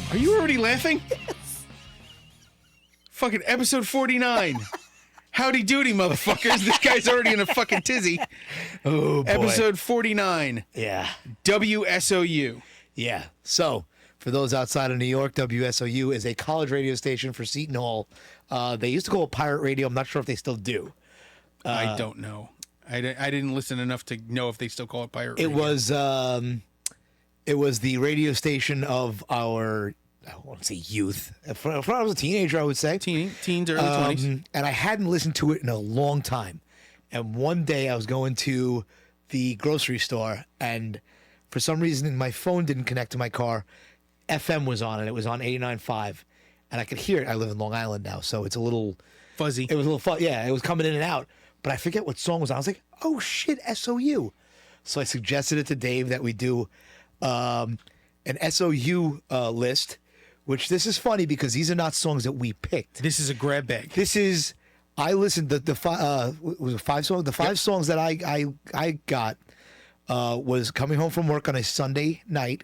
Are you already laughing? Yes. Fucking episode 49. Howdy doody, motherfuckers. This guy's already in a fucking tizzy. Oh, boy. Episode 49. Yeah. WSOU. Yeah. So, for those outside of New York, WSOU is a college radio station for Seton Hall. They used to call it Pirate Radio. I'm not sure if they still do. I don't know. I didn't listen enough to know if they still call it Pirate Radio. It was the radio station of our, I want to say youth. When I was a teenager, I would say. Teens, early 20s. And I hadn't listened to it in a long time. And one day I was going to the grocery store, and for some reason my phone didn't connect to my car. FM was on, and it was on 89.5. And I could hear it. I live in Long Island now, so it's a little... Fuzzy. It was a little yeah, it was coming in and out. But I forget what song was on. I was like, oh, shit, SOU. So I suggested it to Dave that we do an SOU list, which this is funny because these are not songs that we picked. This is a grab bag. This is, I listened to was it 5 songs? The 5 songs that I got was coming home from work on a Sunday night.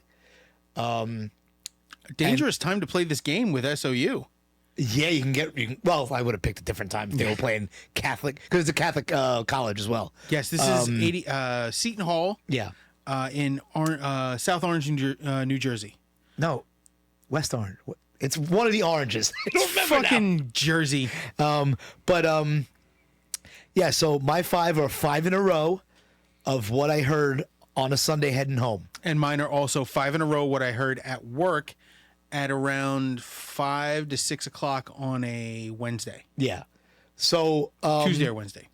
Dangerous time to play this game with SOU. Yeah, you can, well, I would have picked a different time if they were playing Catholic, because it's a Catholic college as well. Yes, this is Seton Hall. Yeah. In South Orange, New Jersey. No, West Orange. It's one of the oranges. I don't remember fucking now. Jersey. Yeah. So my 5 are 5 in a row of what I heard on a Sunday heading home, and mine are also 5 in a row. What I heard at work at around 5 to 6 o'clock on a Wednesday. Yeah. So Tuesday or Wednesday.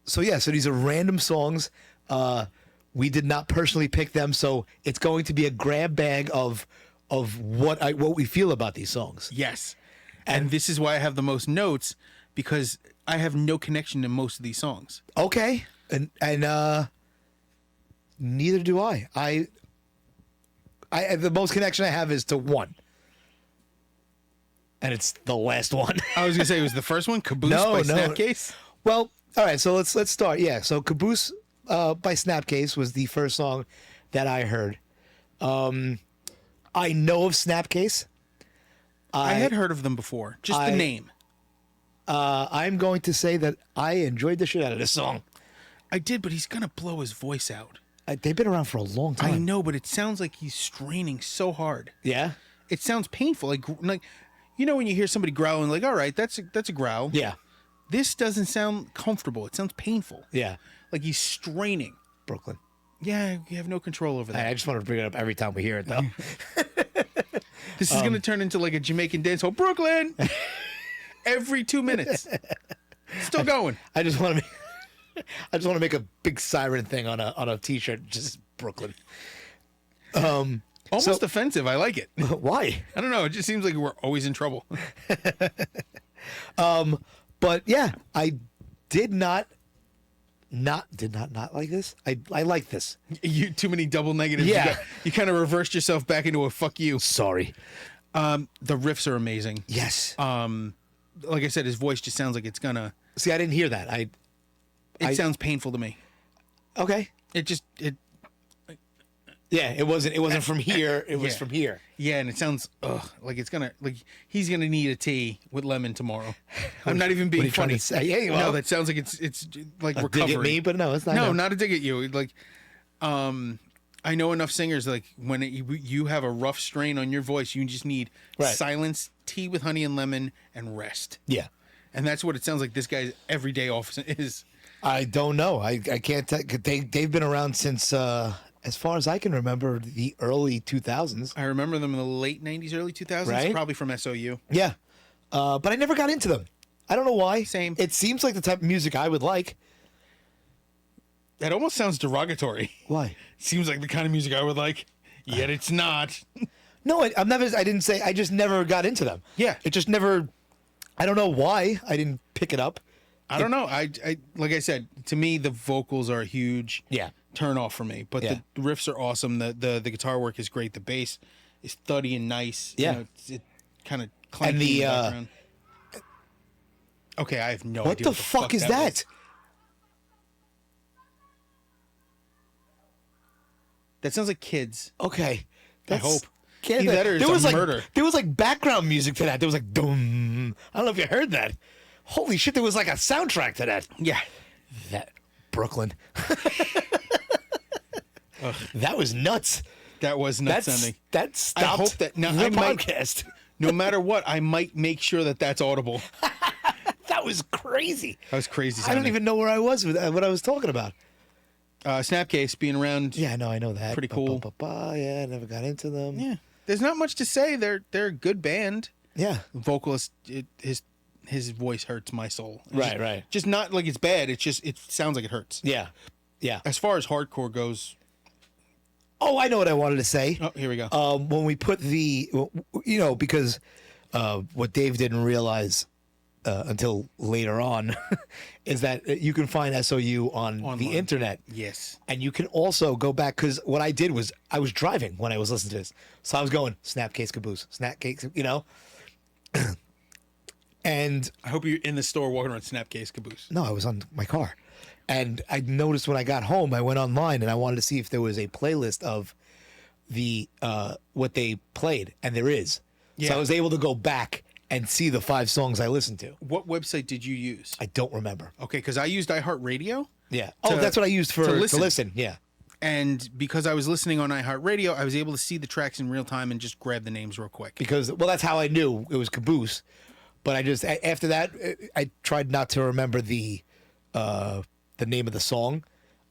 So yeah. So these are random songs. We did not personally pick them, so it's going to be a grab bag of what we feel about these songs. Yes, and this is why I have the most notes, because I have no connection to most of these songs. Okay, and neither do I. I the most connection I have is to one, and it's the last one. I was gonna say it was the first one, Caboose by Snapcase. Well, all right, so let's start. Yeah, so Caboose by Snapcase was the first song that I heard. I know of Snapcase. I had heard of them before, just the name. I'm going to say that I enjoyed the shit out of this song. I did, but he's gonna blow his voice out. They've been around for a long time. I know, but it sounds like he's straining so hard. Yeah, it sounds painful. Like you know when you hear somebody growling, like, all right, that's a growl. Yeah. This doesn't sound comfortable. It sounds painful. Yeah. Like he's straining. Brooklyn. Yeah, you have no control over that. I just want to bring it up every time we hear it, though. This is going to turn into like a Jamaican dancehall. Brooklyn! Every 2 minutes. Still going. I just want to make a big siren thing on a t-shirt, just Brooklyn. Almost offensive. I like it. Why? I don't know. It just seems like we're always in trouble. But yeah, I did not like this. I like this. You too many double negatives. Yeah. You kind of reversed yourself back into a fuck you. Sorry. The riffs are amazing. Yes. Like I said, his voice just sounds like it's gonna. See, I didn't hear that. It sounds painful to me. Okay. Yeah, it wasn't from here. It was from here. Yeah, and it sounds like it's gonna he's gonna need a tea with lemon tomorrow. I'm not even being funny. Yeah, well, no, that sounds like it's like a recovery. Dig at me, but no, it's not. No, not a dig at you. Like, I know enough singers like when you have a rough strain on your voice, you just need silence, tea with honey and lemon, and rest. Yeah, and that's what it sounds like. This guy's everyday office is. I don't know. I can't tell. They've been around since. As far as I can remember, the early 2000s. I remember them in the late 90s, early 2000s, right? Probably from SOU. Yeah. But I never got into them. I don't know why. Same. It seems like the type of music I would like. That almost sounds derogatory. Why? Seems like the kind of music I would like, yet it's not. No, I didn't say, I just never got into them. Yeah. It just never, I don't know why I didn't pick it up. I don't know. I like I said, to me the vocals are a huge turn off for me. But the riffs are awesome. The guitar work is great. The bass is thuddy and nice. Yeah. You know, it kind of clanky And the in the background. Okay, I have no what idea the what the fuck is that that? was. That sounds like kids. Okay, I hope. Either that or it's there was a like murder. there was like background music to that. There was like dum. I don't know if you heard that. Holy shit! There was like a soundtrack to that. Yeah. That Brooklyn. That was nuts. That was nuts sounding. That stopped I hope that now the I might, podcast. no matter what, I might make sure that that's audible. That was crazy. That was crazy I sounding. don't even know where I was with what I was talking about. Snapcase being around. Yeah, I know that. Pretty cool. Yeah, I never got into them. Yeah. There's not much to say. They're a good band. Yeah. Vocalist, his voice hurts my soul. Right. Just not like it's bad. It's just it sounds like it hurts. Yeah. As far as hardcore goes. Oh, I know what I wanted to say. Oh, here we go. When we put because what Dave didn't realize until later on is that you can find SOU on Online. the internet. Yes. And you can also go back, because what I did was I was driving when I was listening to this. So I was going, Snapcase Caboose, Snapcase, and I hope you're in the store walking around Snapcase Caboose. no, I was on my car. And I noticed when I got home, I went online and I wanted to see if there was a playlist of the what they played, and there is. Yeah. So I was able to go back and see the 5 songs I listened to. What website did you use? I don't remember. Okay, because I used iHeartRadio. Yeah. To- That's what I used to listen. listen. Yeah. And because I was listening on iHeartRadio, I was able to see the tracks in real time and just grab the names real quick. Because that's how I knew it was Caboose. But I just after that I tried not to remember the name of the song.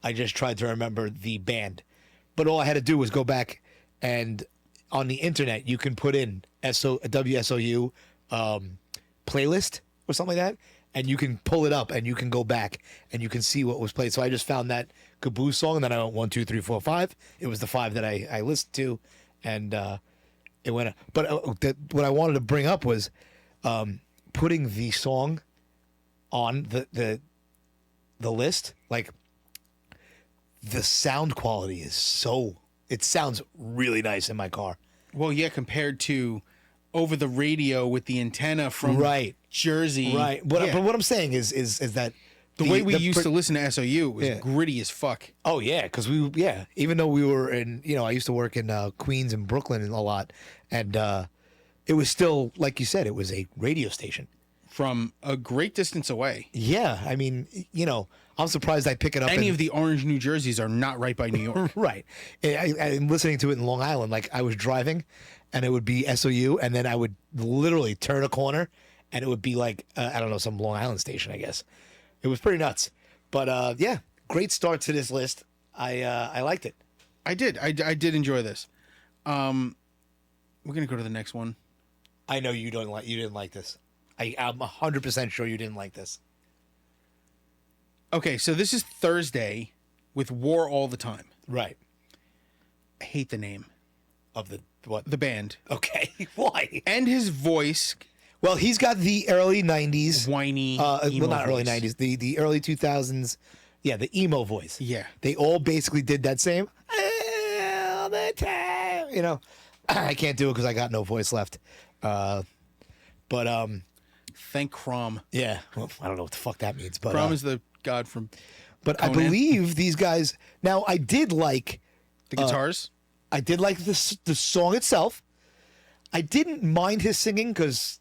I just tried to remember the band. But all I had to do was go back, and on the internet you can put in WSOU playlist or something like that, and you can pull it up and you can go back and you can see what was played. So I just found that Caboose song, and then I went 1, 2, 3, 4, 5. It was the 5 that I listened to, and it went. But what I wanted to bring up was putting the song on the list. Like, the sound quality is it sounds really nice in my car. Well, yeah, compared to over the radio with the antenna from Jersey. Right. But what I'm saying is that the way we used to listen to SOU was gritty as fuck. Oh yeah, because even though we were in, I used to work in Queens and Brooklyn a lot, and it was still, like you said, it was a radio station from a great distance away. Yeah, I mean, I'm surprised I pick it up. Any of the orange New Jerseys are not right by New York. Right. I'm listening to it in Long Island. Like, I was driving, and it would be SOU, and then I would literally turn a corner, and it would be like, I don't know, some Long Island station, I guess. It was pretty nuts. But, yeah, great start to this list. I liked it. I did. I did enjoy this. We're going to go to the next one. I know you didn't like this. I'm 100% sure you didn't like this. Okay, so this is Thursday with War All the Time. Right. I hate the name of what? The band. Okay. Why? And his voice. Well, he's got the early 90s. Whiny, emo not early voice. 90s. The early 2000s. Yeah, the emo voice. Yeah. They all basically did that same all the time. I can't do it because I got no voice left. But thank Crom. Yeah. Well, I don't know what the fuck that means. But Crom is the god from But Conan. I believe these guys. Now, I did like the guitars. I did like the song itself. I didn't mind his singing because,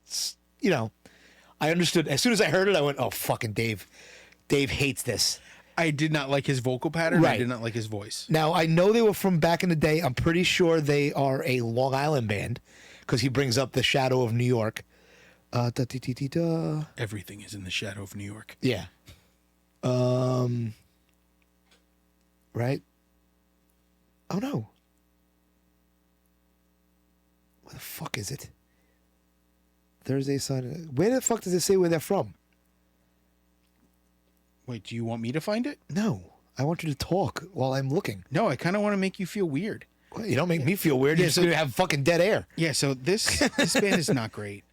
I understood. As soon as I heard it, I went, oh, fucking Dave. Dave hates this. I did not like his vocal pattern. Right. I did not like his voice. Now, I know they were from back in the day. I'm pretty sure they are a Long Island band because he brings up the Shadow of New York. Everything is in the shadow of New York. Yeah. Right? Oh, no. Where the fuck is it? Thursday, Sunday. Where the fuck does it say where they're from? Wait, do you want me to find it? No. I want you to talk while I'm looking. No, I kind of want to make you feel weird. Well, you don't make me feel weird. You're just going to have fucking dead air. Yeah, so this band is not great.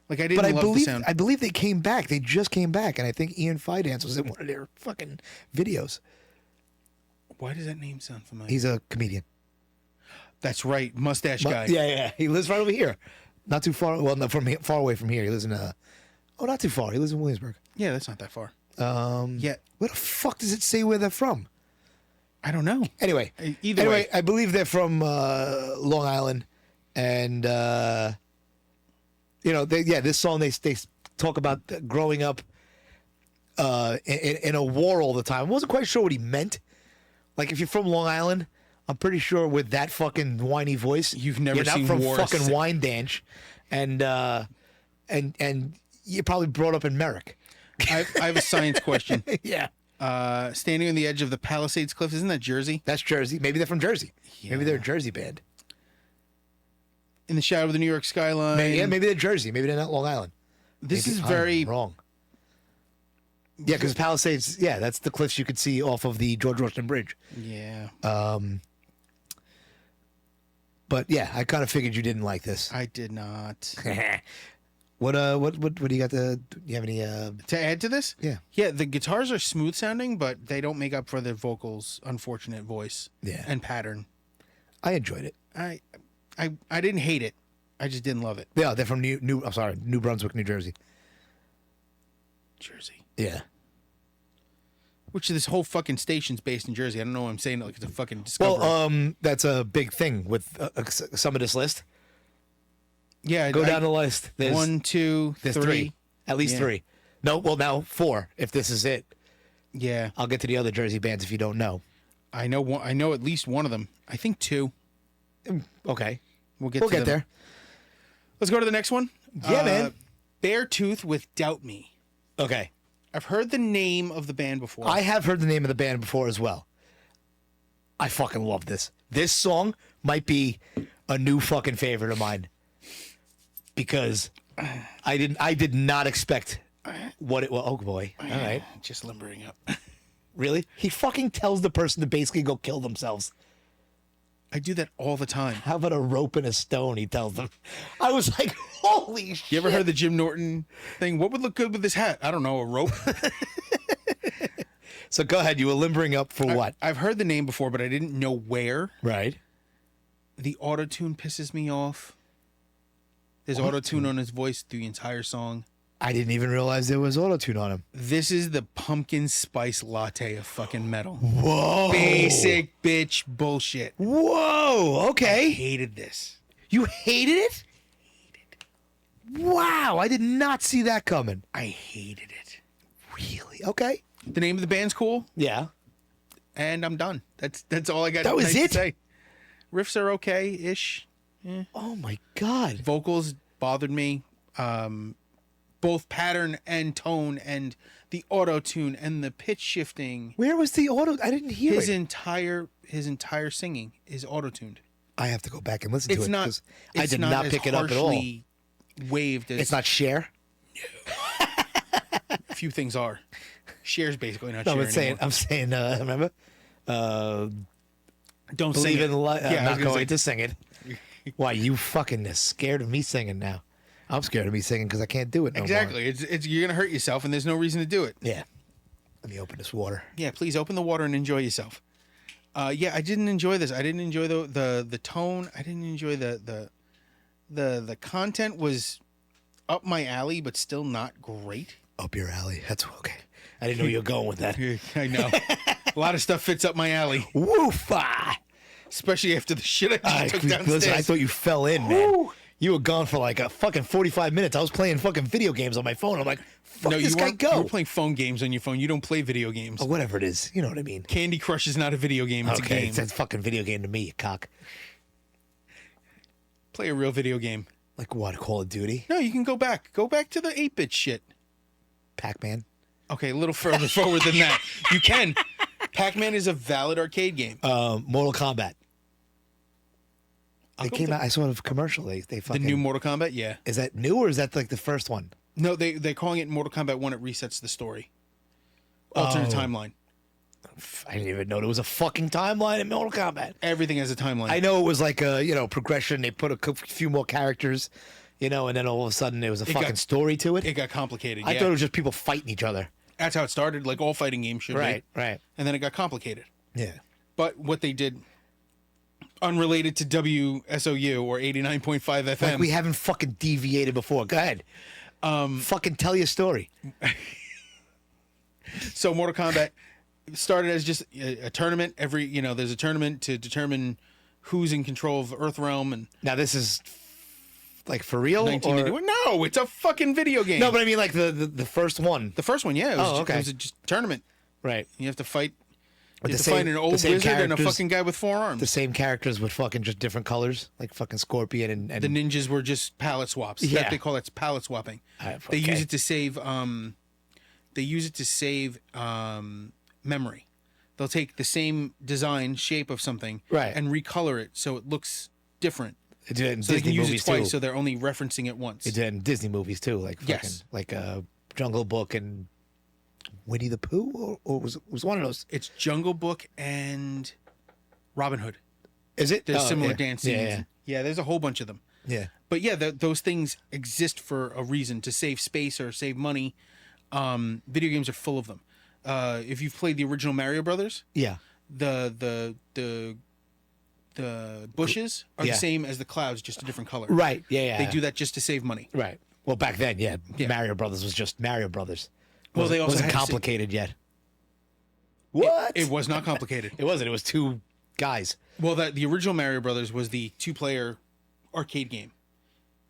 Like, I didn't love the sound. I believe they came back. They just came back, and I think Ian Fidance was in one of their fucking videos. Why does that name sound familiar? He's a comedian. That's right, mustache guy. Yeah. He lives right over here, not too far. Well, no, far away from here. He lives in not too far. He lives in Williamsburg. Yeah, that's not that far. Yeah. Where the fuck does it say where they're from? I don't know. Anyway, Either way. I believe they're from Long Island, and this song they talk about growing up in a war all the time. I wasn't quite sure what he meant. Like, if you're from Long Island, I'm pretty sure with that fucking whiny voice, you've never seen from war. Fucking Wine Dance, and you're probably brought up in Merrick. I have a science question. Yeah. Standing on the edge of the Palisades Cliff, isn't that Jersey? That's Jersey. Maybe they're from Jersey. Yeah. Maybe they're a Jersey band. In the shadow of the New York skyline. Maybe they're Jersey. Maybe they're not Long Island. This Maybe is very wrong. Yeah, because Palisades, that's the cliffs you could see off of the George Washington Bridge. Yeah. But yeah, I kind of figured you didn't like this. I did not. What do you got do you have any To add to this? Yeah. Yeah, the guitars are smooth sounding, but they don't make up for the vocals' unfortunate voice and pattern. I enjoyed it. I didn't hate it. I just didn't love it. Yeah, they're from New Brunswick, New Jersey. Jersey. Yeah. Which this whole fucking station's based in Jersey. I don't know why I'm saying it like it's a fucking discovery. Well, that's a big thing with some of this list. Yeah. Go down the list. There's 1, 2, there's 3. At least 3. No, well, now 4, if this is it. Yeah. I'll get to the other Jersey bands if you don't know. I know one, I know at least one of them. I think 2. Okay. We'll get there. Let's go to the next one. Yeah, man. Beartooth with Doubt Me. Okay. I've heard the name of the band before. I have heard the name of the band before as well. I fucking love this. This song might be a new fucking favorite of mine. Because I did not expect what it was. Oh boy. All right. Just limbering up. Really? He fucking tells the person to basically go kill themselves. I do that all the time. How about a rope and a stone, he tells them. I was like, holy shit. You ever heard the Jim Norton thing? What would look good with this hat? I don't know, a rope? So go ahead. You were limbering up for what? I've heard the name before, but I didn't know where. Right. The auto-tune pisses me off. There's auto-tune on his voice through the entire song. I didn't even realize there was auto-tune on him. This is the pumpkin spice latte of fucking metal. Whoa. Basic bitch bullshit. Whoa. Okay. I hated this. You hated it? Wow. I did not see that coming. I hated it. Really? Okay. The name of the band's cool, Yeah. and I'm done. That's all I got. That was to it? say. Riffs are okay-ish. Oh my God. Vocals bothered me. Both pattern and tone and the auto-tune and the pitch shifting. Where was the auto? I didn't hear His it. entire singing is auto-tuned. I have to go back and listen to It's it. not. 'Cause I did not as pick it up at all. harshly Waved as It's not Cher? a few things are. Cher's basically not No, Cher I'm saying, remember? Don't sing Believe it. in life. Yeah, I'm I was not gonna going say- to sing it. Why, you fucking is scared of me singing now. I'm scared of me singing because I can't do it no more. Exactly. It's you're gonna hurt yourself, and there's no reason to do it. Yeah. Let me open this water. Yeah, please open the water and enjoy yourself. Yeah, I didn't enjoy this. I didn't enjoy the tone. I didn't enjoy the content was up my alley, but still not great. Up your alley. That's okay. I didn't know you were going with that. I know. A lot of stuff fits up my alley, Woofa! especially after the shit I just took downstairs. Listen, I thought you fell in, man. You were gone for like a fucking 45 minutes. I was playing fucking video games on my phone. I'm like, fuck no, this you guy weren't. go. You were playing phone games on your phone. You don't play video games. Or whatever it is. You know what I mean. Candy Crush is not a video game. It's a game. It's a fucking video game to me, you cock. Play a real video game. Like what, Call of Duty? No, you can go back. Go back to the 8-bit shit. Pac-Man? Okay, a little further forward than that. You can. Pac-Man is a valid arcade game. Mortal Kombat. I'll They go came with out. I saw it commercially. They the fucking. new Mortal Kombat. Yeah. Is that new or is that like the first one? No, they're calling it Mortal Kombat 1. It resets the story. Alternate timeline. I didn't even know there was a fucking timeline in Mortal Kombat. Everything has a timeline. I know it was like a progression. They put a few more characters you know, and then all of a sudden there was a fucking story to it. It got complicated. I thought it was just people fighting each other. That's how it started, like all fighting games should be. Right. And then it got complicated. Yeah. But what they did, unrelated to WSOU or 89.5 FM. Like we haven't fucking deviated before. Go ahead. Fucking tell your story. So Mortal Kombat started as just a tournament. There's a tournament to determine who's in control of Earthrealm. And Now this is like for real? 1981. No, it's a fucking video game. No, but I mean like the first one. The first one, yeah. It was okay. It was just a tournament. Right. You have to fight. You With have to fight an old wizard and a fucking guy with 4 arms. The same characters with fucking just different colors, like fucking Scorpion and The ninjas were just palette swaps. Yeah. They call it palette swapping. Okay. They use it to save. They use it to save memory. They'll take the same design, shape of something, Right. and recolor it so it looks different. They do it in So they Disney can use movies it twice, too. so they're only referencing it once. They do it in Disney movies too, like fucking, Yes. like Jungle Book and Winnie the Pooh, or was one of those? It's Jungle Book and Robin Hood. Is it? There's similar yeah. dance scenes. Yeah, Yeah, there's a whole bunch of them. yeah. But yeah, those things exist for a reason, to save space or save money. Video games are full of them. If you've played the original Mario Brothers, Yeah. the bushes are Yeah. the same as the clouds, just a different color. Right. Yeah. They do that just to save money. Right. Well, back then, yeah, Yeah. Mario Brothers was just Mario Brothers. Well, they also wasn't had complicated yet. What? It was not complicated. It wasn't. It was two guys. Well, the original Mario Brothers was the 2-player arcade game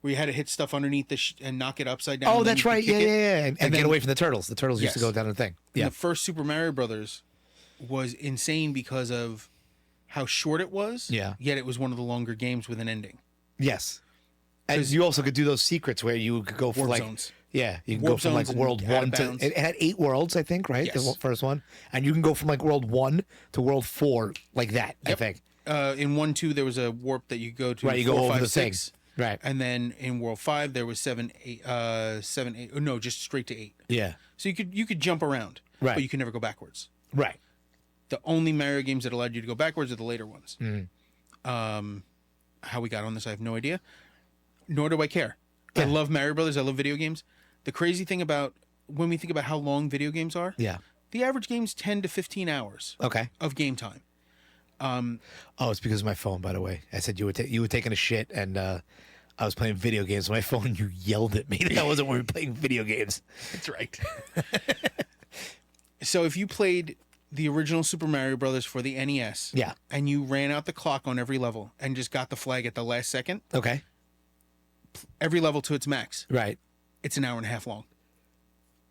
where you had to hit stuff underneath and knock it upside down. Oh, and then that's you could right. Yeah, kick yeah, it. yeah. And then- get away from the turtles. The turtles used to Yes. go down the thing. And Yeah. the first Super Mario Brothers was insane because of how short it was. Yeah. Yet it was one of the longer games with an ending. Yes. And you also could do those secrets where you could go for Warp like zones. Yeah, you can Warp go from like zones and world out of 1 to bounds. it had 8 worlds, I think, right? Yes. The first one. And you can go from like world 1 to world 4 like that, I Yep. think. In 1-2, there was a warp that you go to. Right, you 4, go over 5, the 6. thing. Right. And then in World 5, there was 7, 8, 7, 8. Oh, no, just straight to 8. Yeah. So you could jump around, Right. but you could never go backwards. Right. The only Mario games that allowed you to go backwards are the later ones. Mm-hmm. How we got on this, I have no idea. Nor do I care. I Yeah. love Mario Brothers. I love video games. The crazy thing about when we think about how long video games are, Yeah. the average game's 10 to 15 hours Okay. of game time. Oh, it's because of my phone, by the way. I said you were taking a shit and I was playing video games on my phone and you yelled at me. That wasn't when we were playing video games. That's right. So if you played the original Super Mario Brothers for the NES, Yeah. and you ran out the clock on every level and just got the flag at the last second, Okay. every level to its max, Right. it's an hour and a half long.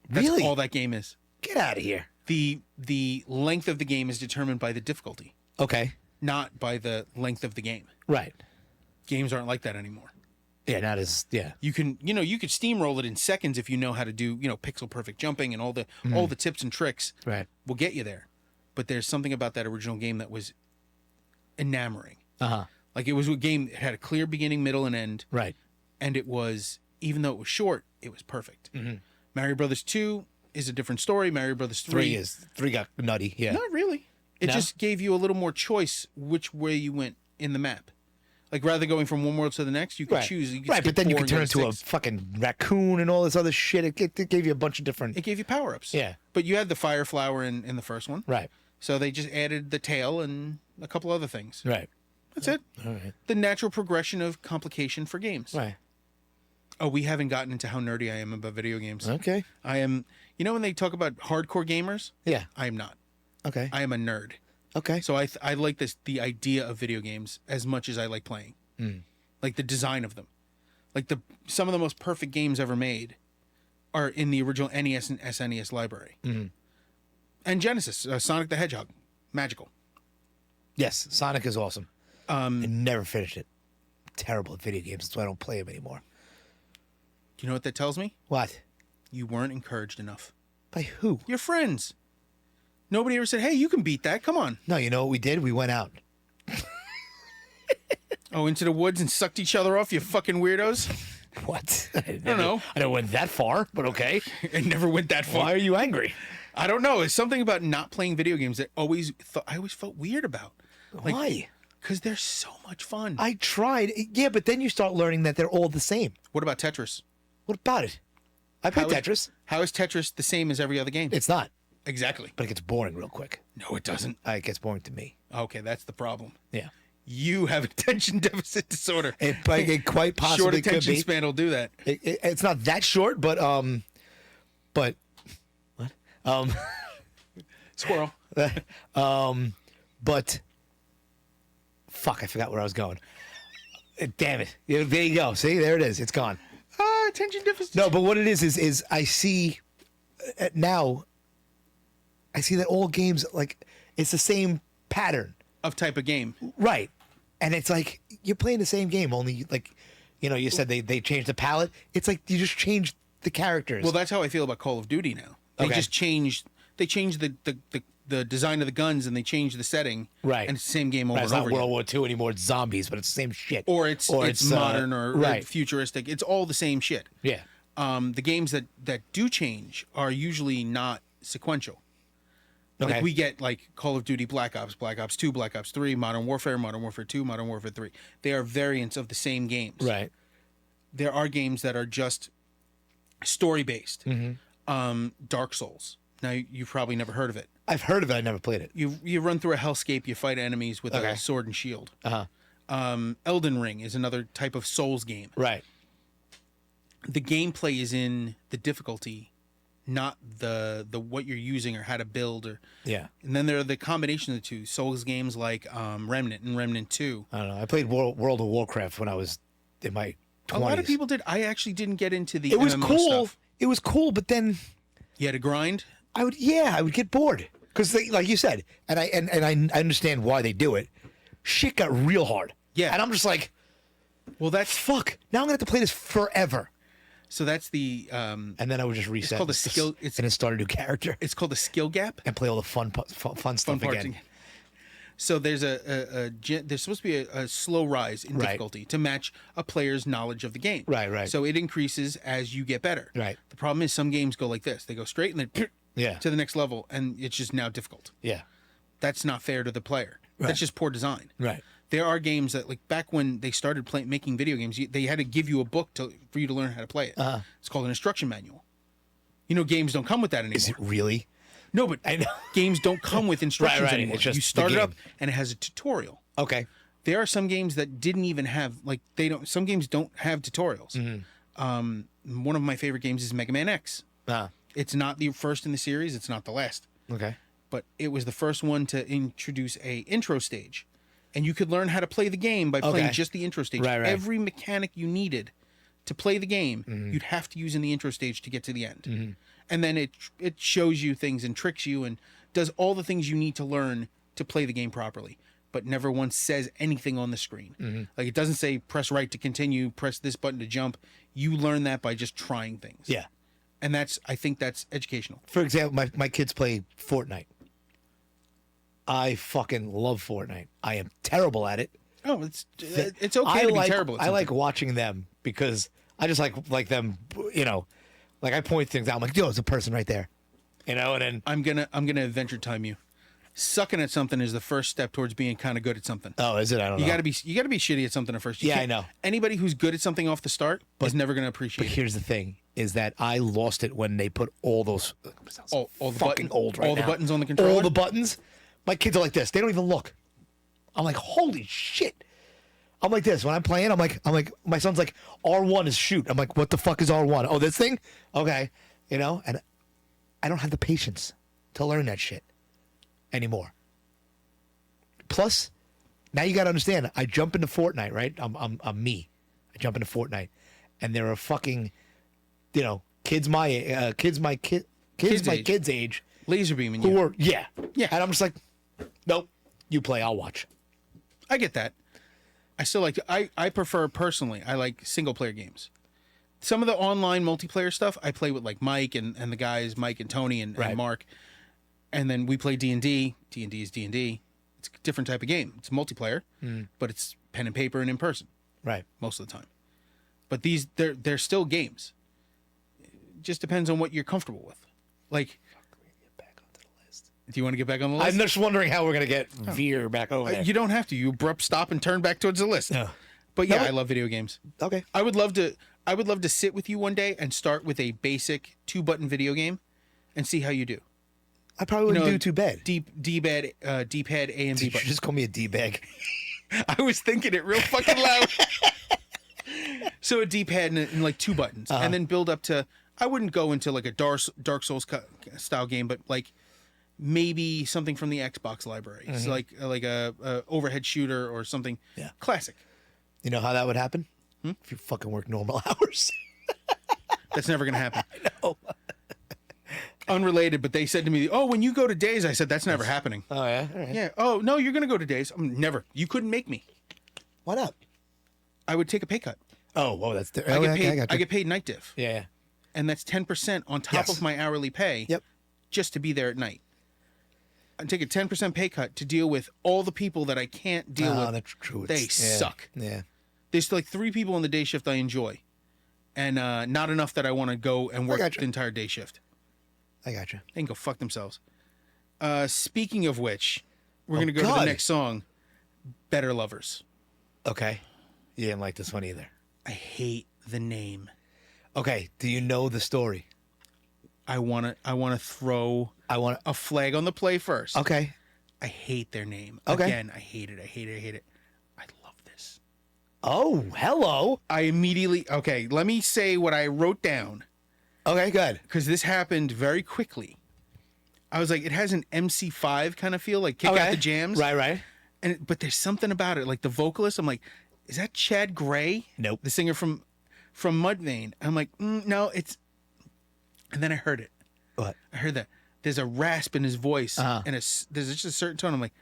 That's Really? all that game is. Get out of here. The length of the game is determined by the difficulty, Okay. not by the length of the game. Right. Games aren't like that anymore. Yeah, not as yeah. You could steamroll it in seconds if you know how to do, pixel perfect jumping and all the tips and tricks Right. will get you there. But there's something about that original game that was enamoring. Uh-huh. Like it was a game that had a clear beginning, middle, and end, Right. and it was, even though it was short, it was perfect. Mario Brothers 2 is a different story. Mario Brothers 3 3 got nutty. Yeah. not really. It No? just gave you a little more choice which way you went in the map. Like rather than going from one world to the next, you could Right. choose. You could Right, skip but then you 4 could and turn go to into a 6. fucking raccoon and all this other shit. It gave you a bunch of different. It gave you power ups. Yeah. But you had the fire flower in the first one. Right. So they just added the tail and a couple other things. Right. That's it. All right. The natural progression of complication for games. Right. Oh, we haven't gotten into how nerdy I am about video games. Okay. I am, when they talk about hardcore gamers, Yeah. I am not. Okay. I am a nerd. Okay. So I like the idea of video games as much as I like playing. Like the design of them. Like some of the most perfect games ever made are in the original NES and SNES library. And Genesis, Sonic the Hedgehog, magical. Yes, Sonic is awesome. I never finished it. Terrible at video games. That's why I don't play them anymore. Do you know what that tells me? What? You weren't encouraged enough. By who? Your friends. Nobody ever said, "Hey, you can beat that. Come on." No, you know what we did? We went out. Oh, into the woods and sucked each other off, you fucking weirdos. What? I don't know. I never went that far, but okay. It never went that far. Why are you angry? I don't know. It's something about not playing video games that I always felt weird about. Like, Why? Because they're so much fun. I tried. Yeah, but then you start learning that they're all the same. What about Tetris? What about it? I play How is- Tetris. How is Tetris the same as every other game? It's not, Exactly. but it gets boring real quick. No, it doesn't. It gets boring to me. Okay, that's the problem. Yeah. You have attention deficit disorder. It quite possibly Short could attention be. span will do that. It's not that short, but what? Squirrel. But fuck, I forgot where I was going. Damn it! Yeah, there you go. See, there it is. It's gone. Attention deficit. No, but what it is I see now. I see that all games like it's the same pattern, Of type of game. right? And it's like you're playing the same game, only like, you said they changed the palette. It's like you just changed the characters. Well, that's how I feel about Call of Duty now. They Okay. just changed. They changed the design of the guns and they changed the setting. Right. And it's the same game over it's and not over again. World War II anymore. It's zombies, but it's the same shit. Or it's modern or right. futuristic. It's all the same shit. Yeah. The games that do change are usually not sequential. Okay. Like we get like Call of Duty Black Ops, Black Ops 2, Black Ops 3, Modern Warfare 2, Modern Warfare 3. They are variants of the same games. Right. There are games that are just story based. Mm-hmm. Dark Souls. Now you've probably never heard of it. I've heard of it. I never played it. You run through a hellscape. You fight enemies with Okay. a sword and shield. Uh-huh. Elden Ring is another type of Souls game. Right. The gameplay is in the difficulty, not the what you're using or how to build or. Yeah. And then there are the combination of the two Souls games like Remnant and Remnant 2. I don't know. I played World of Warcraft when I was in my 20s. A lot of people did. I actually didn't get into the It was MMO cool. stuff. It was cool, but then You had to grind. I would get bored because like you said, and I understand why they do it. Shit got real hard. Yeah. And I'm just like, Well, that's fuck. Now I'm gonna have to play this forever. so that's the And then I would just reset. called a and just- skill- and then start a new character it's called a skill gap. and play all the fun stuff parts again. So there's there's supposed to be a slow rise in Right. difficulty to match a player's knowledge of the game. Right. So it increases as you get better. Right. The problem is some games go like this. They go straight and then Yeah. to the next level, and it's just now difficult. Yeah. That's not fair to the player. Right. That's just poor design. Right. There are games that, like back when they started making video games, they had to give you a book for you to learn how to play it. Uh-huh. It's called an instruction manual. Games don't come with that anymore. Is it really? No, but I know. games don't come with instructions Right. anymore. It's just You the start it up game. and it has a tutorial. Okay. There are some games that didn't even have some games don't have tutorials. One of my favorite games is Mega Man X. It's not the first in the series, it's not the last, Okay. but it was the first one to introduce a intro stage, and you could learn how to play the game by playing Okay. just the intro stage. Right. Every mechanic you needed to play the game, you'd have to use in the intro stage to get to the end. And then it shows you things and tricks you and does all the things you need to learn to play the game properly, but never once says anything on the screen. Like it doesn't say press right to continue, press this button to jump. You learn that by just trying things. Yeah. And I think that's educational. For example, my kids play Fortnite. I fucking love Fortnite. I am terrible at it. Oh, it's okay to be terrible at I something. like watching them because I just like them, like I point things out. I'm like, yo, it's a person right there. And then I'm gonna adventure time you. Sucking at something is the first step towards being kind of good at something. oh, is it? I don't know. You gotta be shitty at something at first. You Yeah, I can't- know. Anybody who's good at something off the start is never gonna appreciate But it. here's the thing: is that I lost it when they put all those. All the fucking button- old right all the now. buttons on the controller? All the buttons. My kids are like this. They don't even look. I'm like, holy shit. I'm like this when I'm playing. I'm like, my son's like, R1 is shoot. I'm like, what the fuck is R1? Oh, this thing? Okay, and I don't have the patience to learn that shit anymore. Plus, now you got to understand. I jump into Fortnite, right? I'm me. I jump into Fortnite, and there are fucking, kids my kids' age Laser beaming who you. were yeah. Yeah. And I'm just like, nope. You play, I'll watch. I get that. I still like I prefer personally. I like single player games. Some of the online multiplayer stuff I play with like Mike and the guys Mike and Tony and Right. Mark, and then we play D&D. D&D is D&D. It's a different type of game. It's multiplayer, but it's pen and paper and in person Right. most of the time. But they're still games. It just depends on what you're comfortable with. Like Get back onto the list. Do you want to get back on the list? I'm just wondering how we're gonna get Veer back over there. You don't have to. You abrupt stop and turn back towards the list. No. But yeah, No. I love video games. Okay. I would love to sit with you one day and start with a basic 2-button video game and see how you do. I probably wouldn't do too bad. D-pad, D-pad, A and B Did you button. just call me a D-bag? I was thinking it real fucking loud. So a D-pad and like 2 buttons, and then build up to. I wouldn't go into like a Dark Souls style game, but like maybe something from the Xbox library. It's like a overhead shooter or something. Yeah. Classic. You know how that would happen? If you fucking work normal hours. That's never gonna happen. I know. Unrelated, but they said to me, "Oh, when you go to Days," I said, "That's never happening." Oh yeah. All right. Yeah. Oh no, you're gonna go to Days. Never. You couldn't make me. Why not? I would take a pay cut. Oh, whoa, that's I okay, get paid. got I you. get paid night diff, Yeah. and that's 10% on top Yes. of my hourly pay. Yep. Just to be there at night. I take a 10% pay cut to deal with all the people that I can't deal Oh, with. that's true. They Yeah. suck. Yeah. There's like 3 people in the day shift I enjoy, and not enough that I want to go and work gotcha. the entire day shift. I got you. They can go fuck themselves. Speaking of which, we're gonna go to God. the next song. Better Lovers. Okay. You didn't like this one either. I hate the name. Okay. Do you know the story? I wanna throw I want. a flag on the play first. Okay. I hate their name. Okay. Again, I hate it. I hate it. I hate it. I love this. Oh, hello. I immediately okay. Let me say what I wrote down Okay, good. because this happened very quickly. I was like, it has an MC5 kind of feel, like kick Okay. out the jams, Right. but there's something about it, like the vocalist. I'm like, is that Chad Gray? Nope. The singer from Mudvayne. I'm like, no, it's. And then I heard it. What? I heard that there's a rasp in his voice, Uh-huh. and there's just a certain tone. I'm like,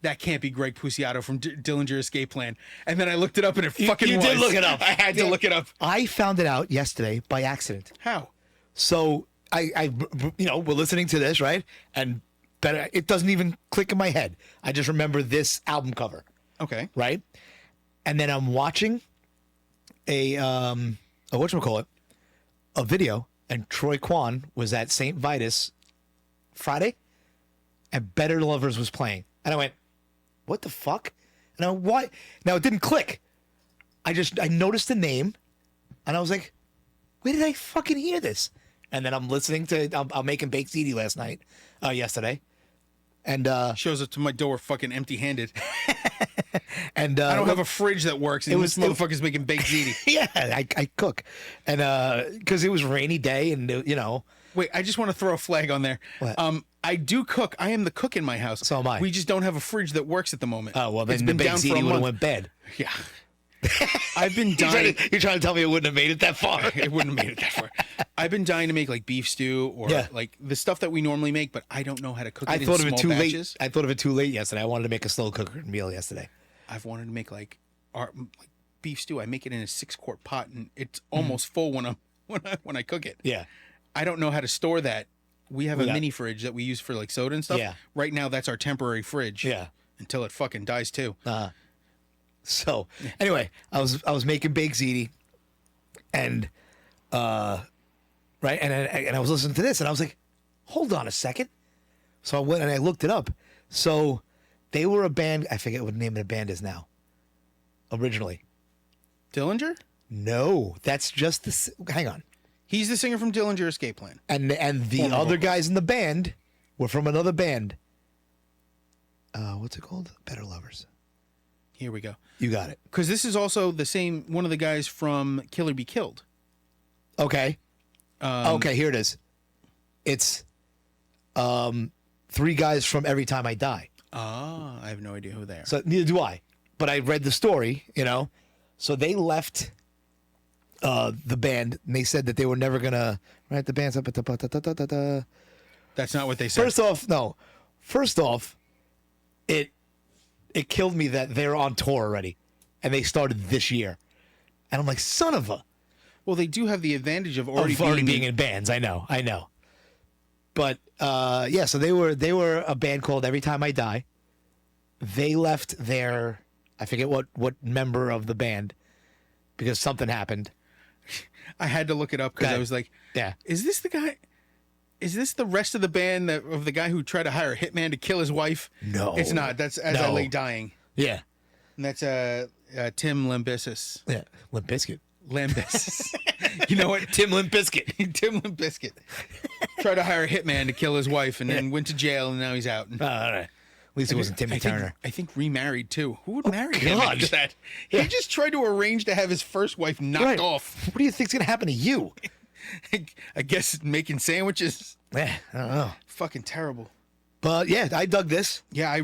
that can't be Greg Puciato from Dillinger Escape Plan. And then I looked it up, and it fucking you was. did look it up. I had to look it up. I found it out yesterday by accident. How? So I we're listening to this, right? And it doesn't even click in my head. I just remember this album cover, Okay. right? And then I'm watching a whatchamacallit, a video, and Troy Kwan was at St. Vitus Friday, and Better Lovers was playing. And I went, what the fuck? And I went, why? Now, it didn't click. I noticed the name, and I was like, where did I fucking hear this? And then I'm listening to, I'm making baked ziti yesterday. And, Shows up to my door fucking empty-handed. and, I don't have a fridge that works, and this motherfucker's making baked ziti. yeah, I cook. And, cause it was a rainy day and, Wait, I just want to throw a flag on there. What? I do cook. I am the cook in my house. So am I. We just don't have a fridge that works at the moment. oh, well, then It's the been baked down for ziti a would have month. went bad. Yeah. I've been dying. You're trying to tell me it wouldn't have made it that far. It wouldn't have made it that far. I've been dying to make like beef stew or Yeah. like the stuff that we normally make, but I don't know how to cook it I in thought of it small too batches. late. I thought of it too late yesterday. I wanted to make a slow cooker meal yesterday. I've wanted to make like beef stew. I make it in a 6-quart pot, and it's almost full when I cook it. Yeah. I don't know how to store that. We have a Yeah. mini fridge that we use for like soda and stuff. Yeah. Right now, that's our temporary fridge. Yeah. Until it fucking dies too. So anyway, I was making baked ziti, and right, and I was listening to this, and I was like, hold on a second. So I went and I looked it up. So they were a band. I forget what the name of the band is now. Originally, Dillinger? no, that's just the. Hang on. He's the singer from Dillinger Escape Plan. And the Former other vocalist. guys in the band were from another band. What's it called? Better Lovers. Here we go. You got it. Because this is also the same one of the guys from Kill or Be Killed. Okay. Okay, here it is. It's 3 guys from Every Time I Die. Ah, I have no idea who they are. So neither do I. But I read the story, So they left the band, and they said that they were never gonna write the band's up. That's not what they said. First off, it killed me that they're on tour already, and they started this year, and I'm like, son of a. Well, they do have the advantage of already being in bands. I know. But yeah, so they were a band called Every Time I Die. They left their, I forget what member of the band, because something happened. I had to look it up because I was like, Yeah. is this the guy? Is this the rest of the band of the guy who tried to hire a hitman to kill his wife? No. It's not. That's As I No. Lay Dying. Yeah. And that's Tim Lambesis. Yeah. Limp Bizkit. Lambesis. You know what? Tim Limp Bizkit. Tim Lambesis tried to hire a hitman to kill his wife and then went to jail and now he's out. All right. At least it wasn't Timmy Turner. I think remarried too. Who would marry him God. after that? Yeah. He just tried to arrange to have his first wife knocked Right. off. What do you think's gonna happen to you? I guess making sandwiches. I don't know. Fucking terrible. But yeah, I dug this. Yeah, I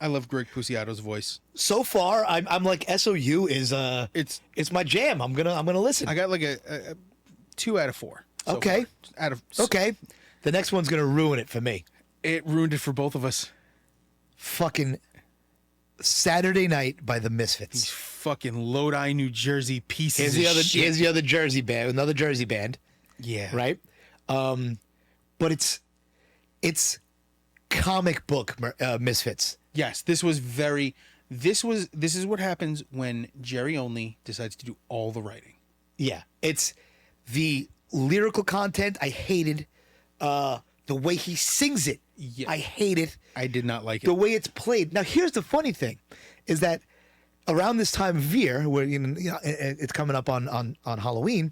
love Greg Puciato's voice. So far, I'm like SOU is It's my jam. I'm gonna listen. I got like a 2 out of 4. so Okay. far. Out of Okay. The next one's gonna ruin it for me. It ruined it for both of us. Fucking Saturday Night by the These Misfits. fucking Lodi, New Jersey pieces. Here's the of other. shit. Here's the other Jersey band. Another Jersey band, Yeah. right? But it's comic book Misfits. Yes. This is what happens when Jerry Only decides to do all the writing. Yeah, it's the lyrical content. I hated the way he sings it. Yeah. I hate it. I did not like it. The way it's played. Now, here's the funny thing, is that around this time of year, where it's coming up on Halloween,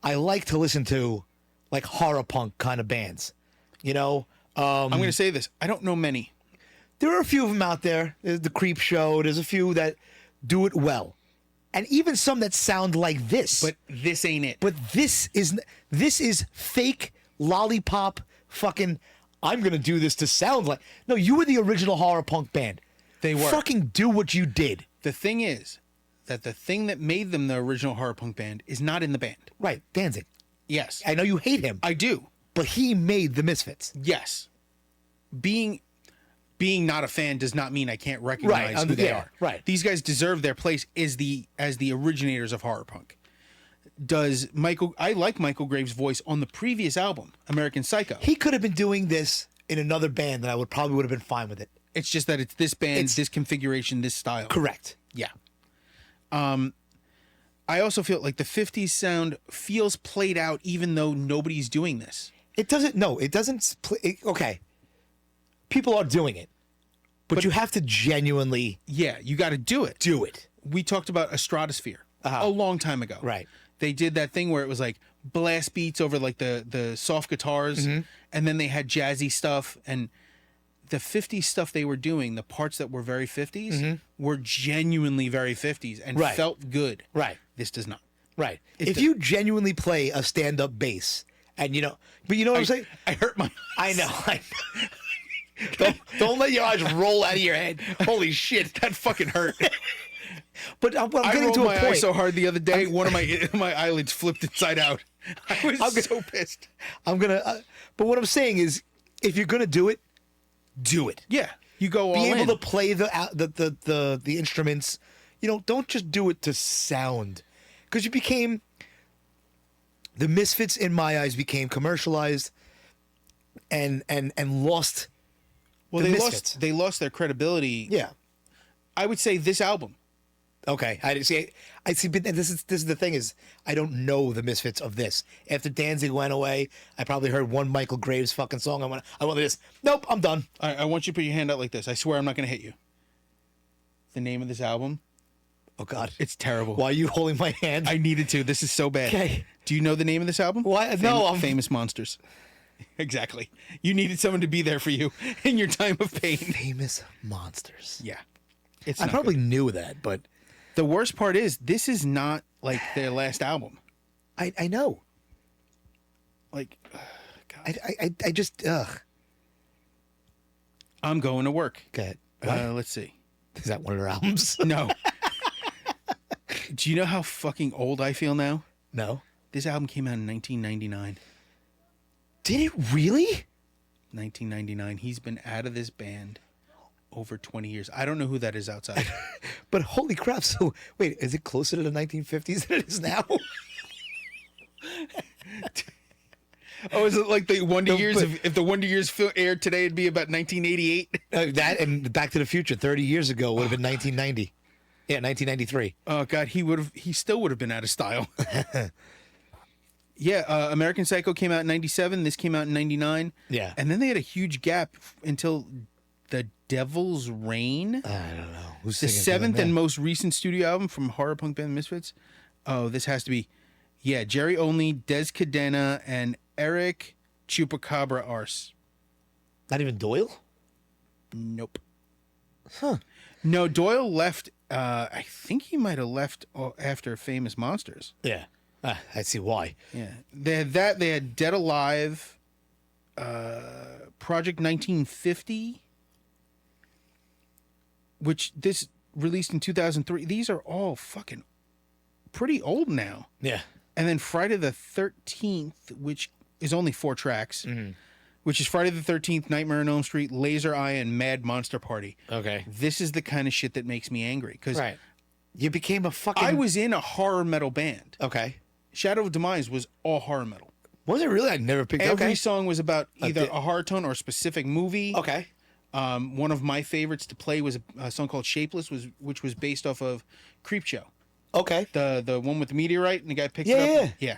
I like to listen to like horror punk kind of bands. I'm going to say this. I don't know many. There are a few of them out there. There's the Creep Show. There's a few that do it well, and even some that sound like this. But this ain't it. But this is fake lollipop fucking. I'm gonna do this to sound like. No, you were the original horror punk band. They were. Fucking do what you did. The thing is that the thing that made them the original horror punk band is not in the band. Right, Danzig. Yes. I know you hate him, I do. but he made the Misfits. Yes. Being not a fan does not mean I can't recognize who they are. Right. These guys deserve their place as the originators of horror punk. I like Michael Graves' voice on the previous album, American Psycho. He could have been doing this in another band, and I would have been fine with it. It's just that it's this band, this configuration, this style. Correct. Yeah. I also feel like the 50s sound feels played out even though nobody's doing this. It doesn't. No, it doesn't. Okay. People are doing it, but you have to genuinely Yeah, you got to do it. do it. We talked about a Stratosphere a long time ago. Right. They did that thing where it was like blast beats over like the soft guitars, and then they had jazzy stuff. And the 50s stuff they were doing, the parts that were very 50s, were genuinely very 50s and Right. felt good. Right. This does not. Right. If you genuinely play a stand-up bass, and but you know what I'm saying? I hurt my. I know. Don't let your eyes roll out of your head. Holy shit. That fucking hurt. But I'm I getting rolled to a my eye point. so hard the other day, one of my eyelids flipped inside out. I was so pissed. I'm gonna. But what I'm saying is, if you're gonna do it, do it. Yeah, you go all Be able in. to play the instruments. Don't just do it to sound, because you became. The Misfits, in my eyes, became commercialized, and lost. Well, the they Misfits. lost their credibility. Yeah. I would say this album. Okay, I see. But this is the thing is, I don't know the Misfits of this. After Danzig went away, I probably heard one Michael Graves fucking song. I went this. Nope, I'm done. I want you to put your hand out like this. I swear I'm not going to hit you. The name of this album? Oh God, It's terrible. why are you holding my hand? I needed to. This is so bad. Okay. Do you know the name of this album? Why? No, I'm- Famous Monsters. Exactly. You needed someone to be there for you in your time of pain. Famous Monsters. Yeah. It's I not probably good. knew that, but The worst part is this is not like their last album. I know. Like, God. I just ugh. I'm going to work. Okay. What? Let's see. Is that one of their albums? No. Do you know how fucking old I feel now? No. This album came out in 1999. Did it really? 1999. He's been out of this band over 20 years. I don't know who that is outside. But holy crap! So wait, is it closer to the 1950s than it is now? Oh, is it like the Wonder No, Years? but- If the Wonder Years aired today, it'd be about 1988. That and Back to the Future 30 years ago would have been 1990. Yeah, 1993. Oh God, he still would have been out of style. Yeah, American Psycho came out in 97. This came out in 99. Yeah. And then they had a huge gap until The Devil's Reign. I don't know. Who's The singing for them seventh and now? most recent studio album from horror punk band Misfits. Oh, this has to be, yeah, Jerry Only, Des Cadena, and Eric Chupacabra Arce. Not even Doyle? Nope. Huh. No, Doyle left. I think he might have left after Famous Monsters. Yeah. I see why. Yeah, they had that. They had Dead Alive, Project 1950, which this released in 2003. These are all fucking pretty old now. Yeah. And then Friday the 13th, which is only 4 tracks, which is Friday the 13th, Nightmare on Elm Street, Laser Eye, and Mad Monster Party. Okay. This is the kind of shit that makes me angry because Right. You became a fucking. I was in a horror metal band. Okay. Shadow of Demise was all horror metal. Was it really? I never picked. Every Okay. song was about either di- a horror tone or a specific movie. Okay. One of my favorites to play was a song called "Shapeless," which was based off of Creepshow, Okay. the one with the meteorite and the guy picked Yeah, it up. yeah. Yeah,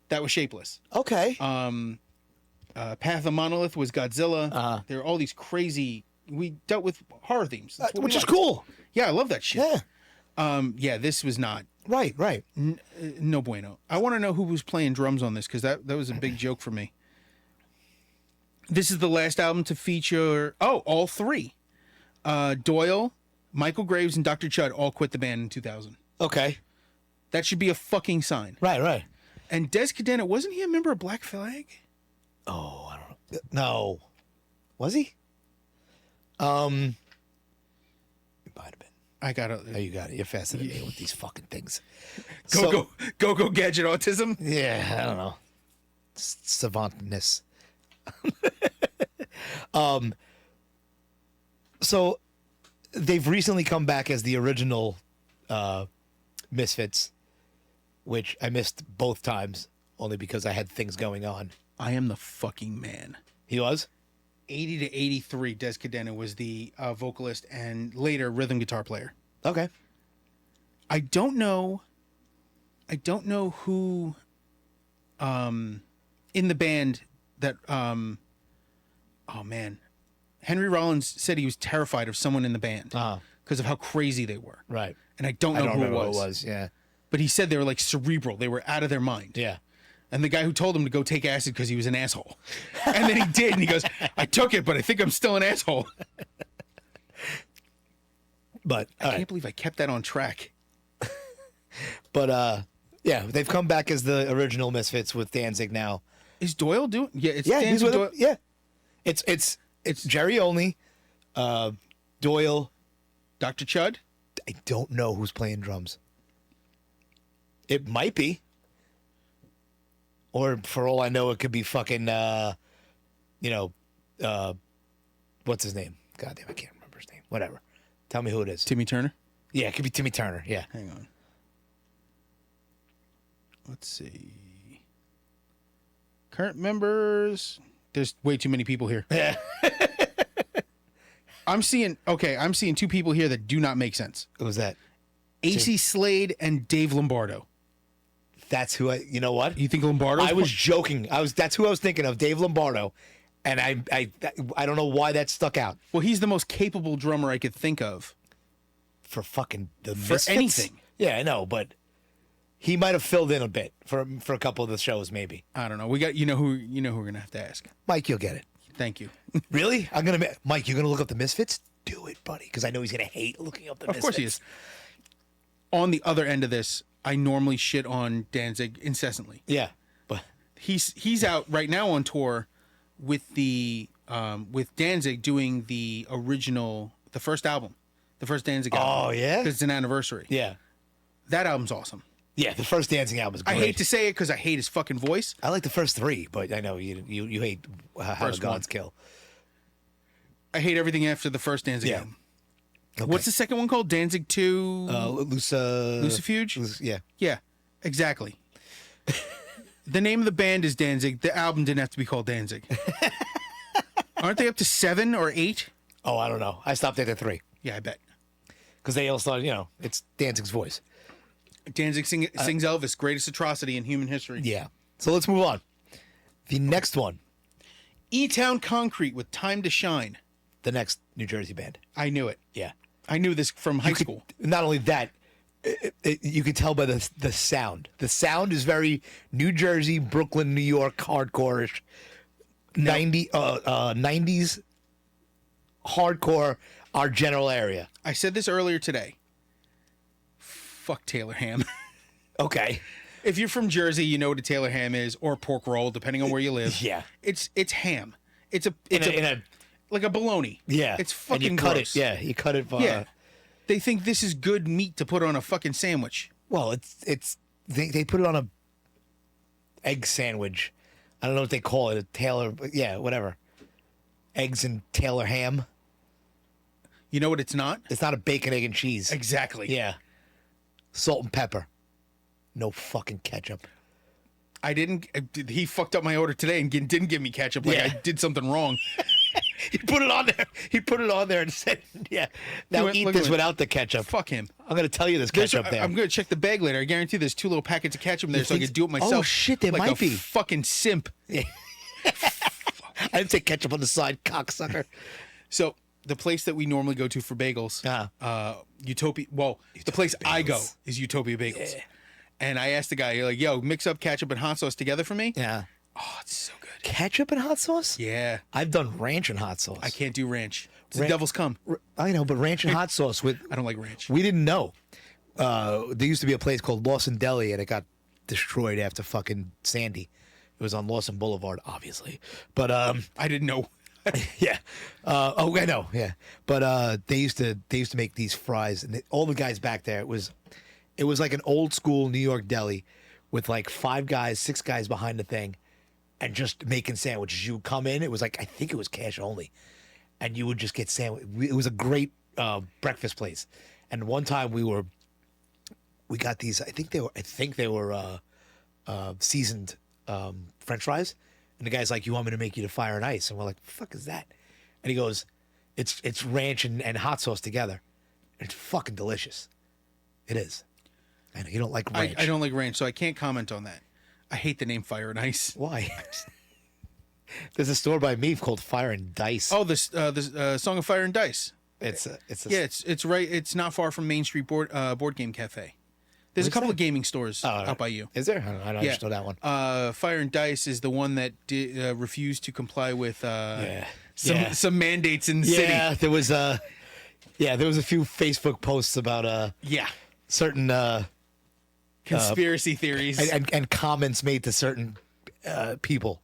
that was "Shapeless." Okay. Path of Monolith was Godzilla. There are all these crazy. We dealt with horror themes, That's what Which we is like. cool. Yeah, I love that shit. Yeah. Yeah, this was not Right. Right. no bueno. I want to know who was playing drums on this because that was a big joke for me. This is the last album to feature all 3. Doyle, Michael Graves, and Dr. Chud all quit the band in 2000. Okay. That should be a fucking sign. Right. Right. And Des Cadena, wasn't he a member of Black Flag? Oh, I don't know. No. Was he? It might have been. I gotta Oh, you got it. You're faster than me with these fucking things. go gadget autism. Yeah, I don't know. Savantness. So they've recently come back as the original Misfits, which I missed both times only because I had things going on. I am the fucking man. He was? 80 to 83, Des Cadena was the vocalist and later rhythm guitar player. Okay. I don't know who in the band that oh man. Henry Rollins said he was terrified of someone in the band because of how crazy they were. Right. And I don't know who it remember was. who it was. Yeah. But he said they were like cerebral. They were out of their mind. Yeah. And the guy who told him to go take acid because he was an asshole. And then he did. And he goes, I took it, but I think I'm still an asshole. But I can't believe I kept that on track. But yeah, they've come back as the original Misfits with Danzig now. Is Doyle doing? Yeah, it's Yeah, he's Danzig with Doyle. him. Yeah. It's Jerry Only, Doyle. Dr. Chud? I don't know who's playing drums. It might be. Or for all I know, it could be fucking, what's his name? God damn, I can't remember his name. Whatever. Tell me who it is. Timmy Turner? Yeah, it could be Timmy Turner. Yeah. Hang on. Let's see. Current members. There's way too many people here. Yeah. I'm seeing 2 people here that do not make sense. Who was that? AC Slade and Dave Lombardo. That's who you know what? You think Lombardo? I was joking. That's who I was thinking of, Dave Lombardo. And I don't know why that stuck out. Well, he's the most capable drummer I could think of. For fucking the For Misfits? anything. Yeah, I know, but he might have filled in a bit for a couple of the shows, maybe. I don't know. We got who we're gonna have to ask. Mike, you'll get it. Thank you. Really? Mike, you're gonna look up the Misfits? Do it, buddy, because I know he's gonna hate looking up the Misfits. Of course he is. On the other end of this, I normally shit on Danzig incessantly. Yeah, but He's out right now on tour with with Danzig doing the first album, the first Danzig album. Oh yeah, because it's an anniversary. Yeah, that album's awesome. Yeah, the first Dancing album is great. I hate to say it because I hate his fucking voice. I like the first 3, but I know you hate How the Gods Kill. I hate everything after the first Danzig album. Okay. What's the second one called? Danzig 2? Lucifuge? Yeah. Yeah, exactly. The name of the band is Danzig. The album didn't have to be called Danzig. Aren't they up to 7 or 8? Oh, I don't know. I stopped at 3. Yeah, I bet. Because they all started, it's Danzig's voice. Danzig sings Elvis, greatest atrocity in human history. Yeah. So let's move on. The next one, E-Town Concrete with Time to Shine. the next New Jersey band. I knew it. Yeah. I knew this from high school. Not only that, you could tell by the sound. The sound is very New Jersey, Brooklyn, New York, hardcore-ish. 90s hardcore, our general area. I said this earlier today. Fuck Taylor ham. Okay. If you're from Jersey, you know what a Taylor ham is, or pork roll, depending on where you live. Yeah. It's ham. It's In like a bologna. yeah. It's fucking and you cut gross. it. Yeah, you cut it. Yeah. They think this is good meat to put on a fucking sandwich. Well, they put it on a egg sandwich. I don't know what they call it. A Taylor. Yeah, whatever. Eggs and Taylor ham. You know what it's not? It's not a bacon, egg, and cheese. Exactly. Yeah. Salt and pepper. No fucking ketchup. He fucked up my order today and didn't give me ketchup. Like Yeah. I did something wrong. He put it on there. He put it on there and said, "Yeah, now went, eat look this at it. without the ketchup." Fuck him. I'm gonna tell you there's ketchup there. I'm going to check the bag later. I guarantee there's 2 little packets of ketchup in there so I think can do it so? myself. Oh, shit, there like might a be. fucking simp. I didn't say ketchup on the side, cocksucker. So the place that we normally go to for bagels, Utopia. Well, the place I go Bagels. is Utopia Bagels. Yeah. And I asked the guy, like, "Yo, mix up ketchup and hot sauce together for me." Yeah. Oh, it's so good. Ketchup and hot sauce? Yeah, I've done ranch and hot sauce. I can't do ranch. It's the Ran- devil's cum. I know, but ranch and hot sauce with I don't like ranch. we didn't know. There used to be a place called Lawson Deli, and it got destroyed after fucking Sandy. It was on Lawson Boulevard, obviously. But I didn't know. yeah. I know. Yeah. But they used to make these fries, and all the guys back there. It was like an old school New York deli, with like 5 guys, 6 guys behind the thing, and just making sandwiches. You would come in. It was like I think it was cash only, and you would just get sandwich. It was a great breakfast place. And one time we got these. I think they were seasoned French fries. And the guy's like, "You want me to make you the fire and ice?" And we're like, "Fuck is that?" And he goes, "It's ranch and hot sauce together. It's fucking delicious. It is." I know you don't like ranch. I don't like ranch, so I can't comment on that. I hate the name Fire and Ice. Why? There's a store by me called Fire and Dice. Oh, this Song of Fire and Dice. It's Yeah, it's right. It's not far from Main Street Board Game Cafe. There's a Where's couple that? of gaming stores out by you. Is there? I don't Yeah. just know that one. Fire and Dice is the one that refused to comply with Yeah. some mandates in the Yeah, city. there was a few Facebook posts about Yeah, certain conspiracy theories. and comments made to certain people,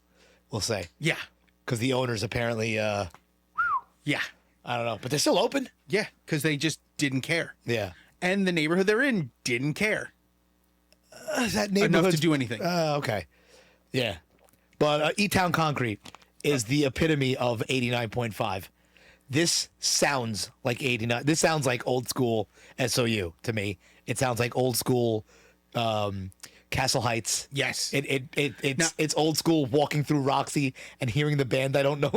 we'll say, Yeah, because the owners apparently yeah, I don't know, but they're still open. yeah, because they just didn't care, Yeah, and the neighborhood they're in didn't care that enough neighborhood to do anything. Okay, yeah, but E-Town Concrete is the epitome of 89.5. This sounds like 89. This sounds like old school SOU to me. It sounds like old school Castle Heights. Yes. It's old school walking through Roxy and hearing the band I don't know.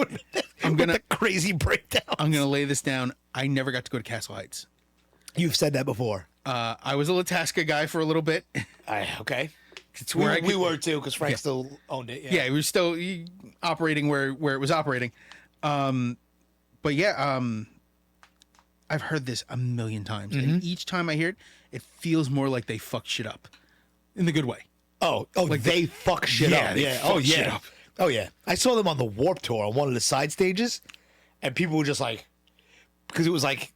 I'm gonna- the crazy breakdown. I'm gonna lay this down. I never got to go to Castle Heights. You've said that before. I was a Latasca guy for a little bit. Okay. It's We, where I we could- were too because Frank still owned it. Yeah, we were still operating where it was operating. But yeah, I've heard this a million times, and each time I hear it, it feels more like they fucked shit up, in the good way. Oh, Like they fuck shit yeah, up. they Yeah. fuck Oh, yeah. shit up. Oh, yeah. I saw them on the Warp Tour on one of the side stages, and people were just like, because it was like,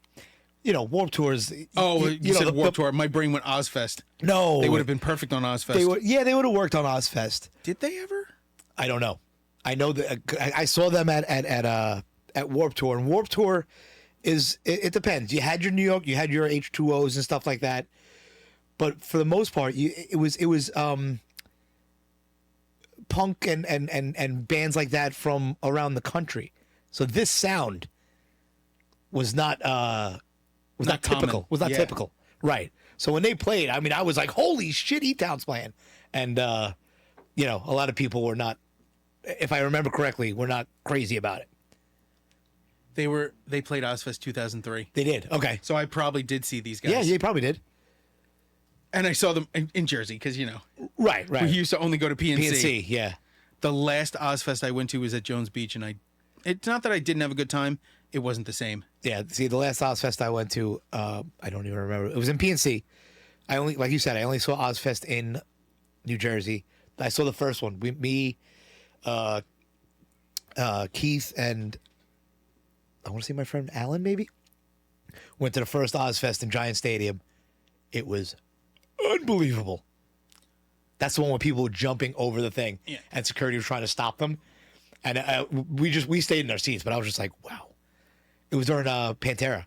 Warp Tours. Oh, you said the- Warped Tour. My brain went Ozfest. No, They would have been perfect on Ozfest. They would. Yeah, they would have worked on Ozfest. Did they ever? I don't know. I know that I saw them at Warp Tour, and Warp Tour it depends. You had your New York, you had your H2Os and stuff like that, but for the most part, it was punk and bands like that from around the country. So this sound was not Not typical. common. Was not Yeah. typical, right? So when they played, I mean, I was like, "Holy shit, E-Town's playing!" And a lot of people were not, if I remember correctly, were not crazy about it. They played Ozfest 2003. They did. Okay. So I probably did see these guys. Yeah, you probably did. And I saw them in Jersey because, Right. we used to only go to PNC. PNC, yeah. The last Ozfest I went to was at Jones Beach, and it's not that I didn't have a good time. It wasn't the same. Yeah, see, the last Ozfest I went to, I don't even remember. It was in PNC. Like you said, I only saw Ozfest in New Jersey. I saw the first one. Keith, and I want to see my friend Alan, maybe? Went to the first Ozfest in Giant Stadium. It was unbelievable. That's the one where people were jumping over the thing, and security was trying to stop them. And we stayed in our seats, but I was just like, wow. It was during Pantera.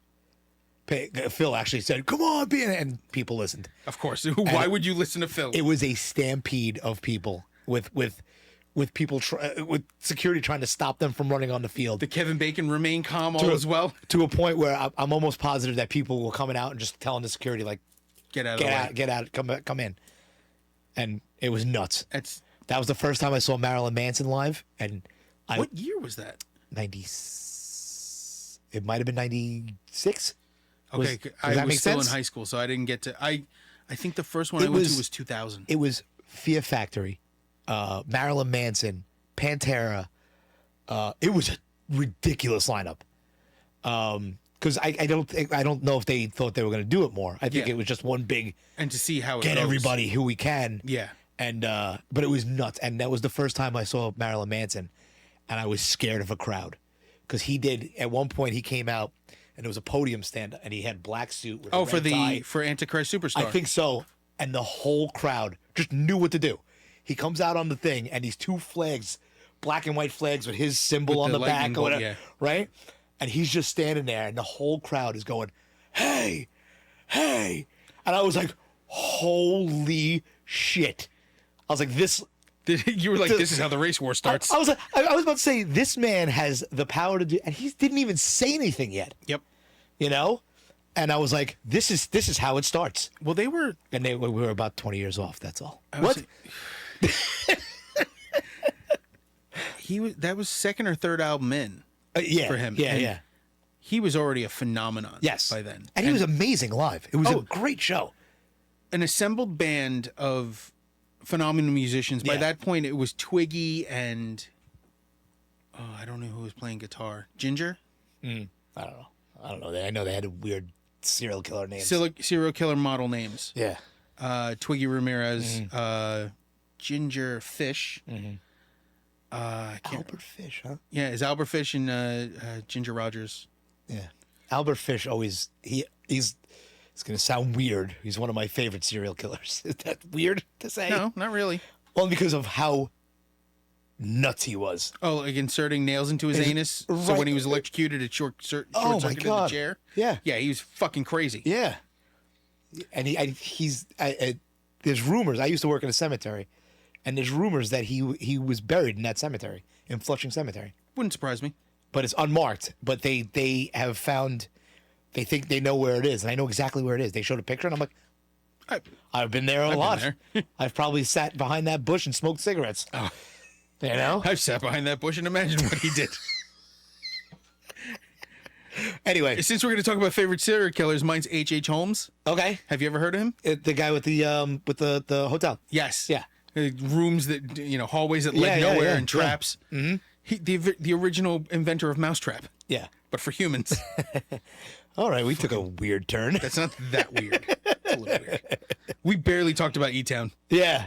Phil actually said, "Come on, and people listened. Of course. Why would you listen to Phil? It was a stampede of people with people with security trying to stop them from running on the field. The Kevin Bacon remain calm all as well. To a point where I'm almost positive that people were coming out and just telling the security, like, get out, come in. And it was nuts. That was the first time I saw Marilyn Manson live. And what year was that? It might have been 96. Okay, I was still in high school, so I didn't get to. I think the first one I went to was 2000. It was Fear Factory, Marilyn Manson, Pantera. It was a ridiculous lineup. Because I don't know if they thought they were going to do it more. I think it was just one big, and to see how it get goes. everybody who we can. Yeah. And but it was nuts, and that was the first time I saw Marilyn Manson, and I was scared of a crowd because he did at one point he came out and there was a podium stand and he had black suit with a red tie. For Antichrist Superstar. I think so, and the whole crowd just knew what to do. He comes out on the thing and these two flags, black and white flags with his symbol on the back or whatever, right? And he's just standing there, and the whole crowd is going, "Hey, hey!" And I was like, "Holy shit!" I was like, "This." You were like, "This is how the race war starts." I was like, I was about to say, this man has the power to do, and he didn't even say anything yet. Yep. And I was like, "This is how it starts." Well, we were about 20 years off. That's all. What? That was second or third album in. For him. Yeah. He was already a phenomenon. Yes. By then, and he was amazing live. It was a great show. An assembled band of phenomenal musicians. By that point, it was Twiggy and I don't know who was playing guitar. Ginger. I don't know. I know they had weird serial killer names. Serial killer model names. Yeah. Twiggy Ramirez. Ginger Fish. Albert Fish, huh? Yeah, it's Albert Fish and Ginger Rogers. Yeah, Albert Fish always he's. It's gonna sound weird. He's one of my favorite serial killers. Is that weird to say? No, not really. Only because of how nuts he was. Oh, like inserting nails into his anus. Right. So when he was electrocuted, it short-circuited the chair. Yeah, yeah, he was fucking crazy. Yeah, and he's. There's rumors. I used to work in a cemetery. And there's rumors that he was buried in that cemetery, in Flushing Cemetery. Wouldn't surprise me. But it's unmarked. But they have found, they think they know where it is. And I know exactly where it is. They showed a picture and I'm like, I've been there a lot. I've probably sat behind that bush and smoked cigarettes. Oh. I've sat behind that bush and imagined what he did. Anyway. Since we're going to talk about favorite serial killers, mine's H.H. Holmes. Okay. Have you ever heard of him? The guy with the hotel. Yes. Yeah. Rooms that hallways that led nowhere and traps. Yeah. Mm-hmm. He, the original inventor of Mousetrap. Yeah, but for humans. All right, we took a weird turn. That's not that weird. It's a little weird. We barely talked about E-Town. Yeah,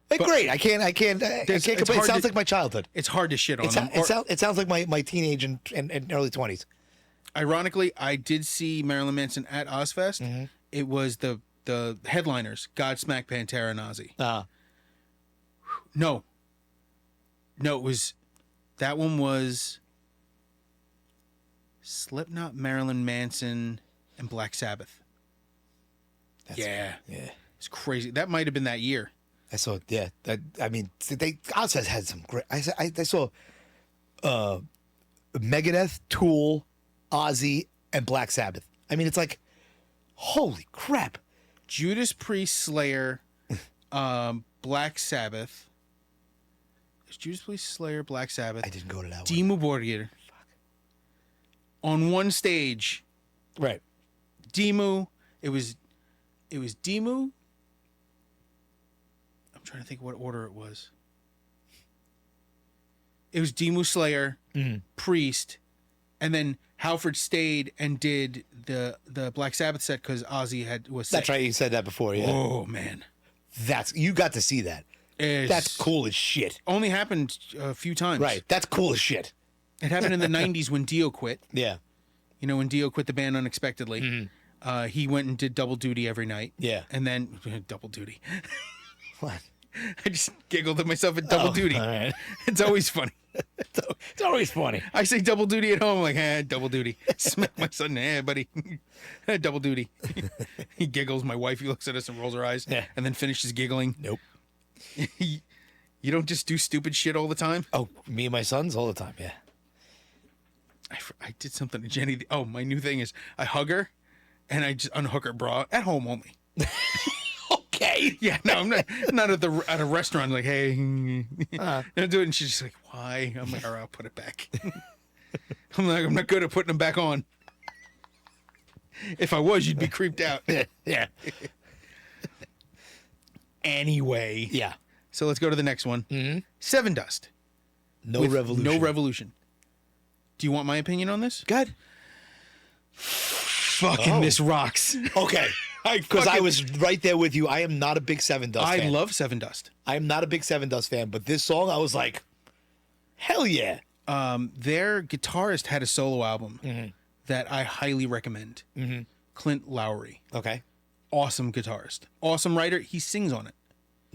great. I can't complain. It sounds like my childhood. It's hard to shit on them. It sounds like my teenage and early 20s. Ironically, I did see Marilyn Manson at Ozfest. Mm-hmm. It was the headliners: Godsmack, Pantera, and Ozzy. No, it was that one was Slipknot, Marilyn Manson, and Black Sabbath. Yeah, it's crazy. That might have been that year. I saw. Yeah, Ozfest had some great. I saw Megadeth, Tool, Ozzy, and Black Sabbath. I mean, it's like, holy crap! Judas Priest, Slayer, Black Sabbath. Judas Priest, Slayer, Black Sabbath. I didn't go to that one. Dimmu Borgir. Fuck. On one stage. Right. Dimmu. It was Dimmu, trying to think what order it was. It was Demu Slayer, Priest, and then Halford stayed and did the Black Sabbath set because Ozzy was sick. That's right. You said that before. Yeah. Oh man, You got to see that. That's cool as shit. Only happened a few times. Right. That's cool as shit. It happened in the 90s when Dio quit. Yeah. You know, when Dio quit the band unexpectedly, he went and did double duty every night. Yeah. And then double duty. What? I just giggled at myself at double duty. All right. It's always funny. It's always funny. I say double duty at home, like, double duty. Smack my son, buddy. Double duty. He giggles. My wife, he looks at us and rolls her eyes, and then finishes giggling. Nope. You don't just do stupid shit all the time? Oh, me and my sons all the time, yeah. I did something to Jenny. Oh, my new thing is I hug her, and I just unhook her bra at home only. Okay. Yeah, no, I'm not at a restaurant like, hey, don't do it. And she's just like, why? I'm like, all right, I'll put it back. I'm not good at putting them back on. If I was, you'd be creeped out. Yeah. Anyway. Yeah. So let's go to the next one. Seven Dust. No revolution. No revolution. Do you want my opinion on this? God. Fucking this rocks. Okay. Because I was right there with you. I am not a big Seven Dust fan. I love Seven Dust. I am not a big Seven Dust fan, but this song, I was like, hell yeah. Their guitarist had a solo album that I highly recommend. Clint Lowry. Okay. Awesome guitarist. Awesome writer. He sings on it.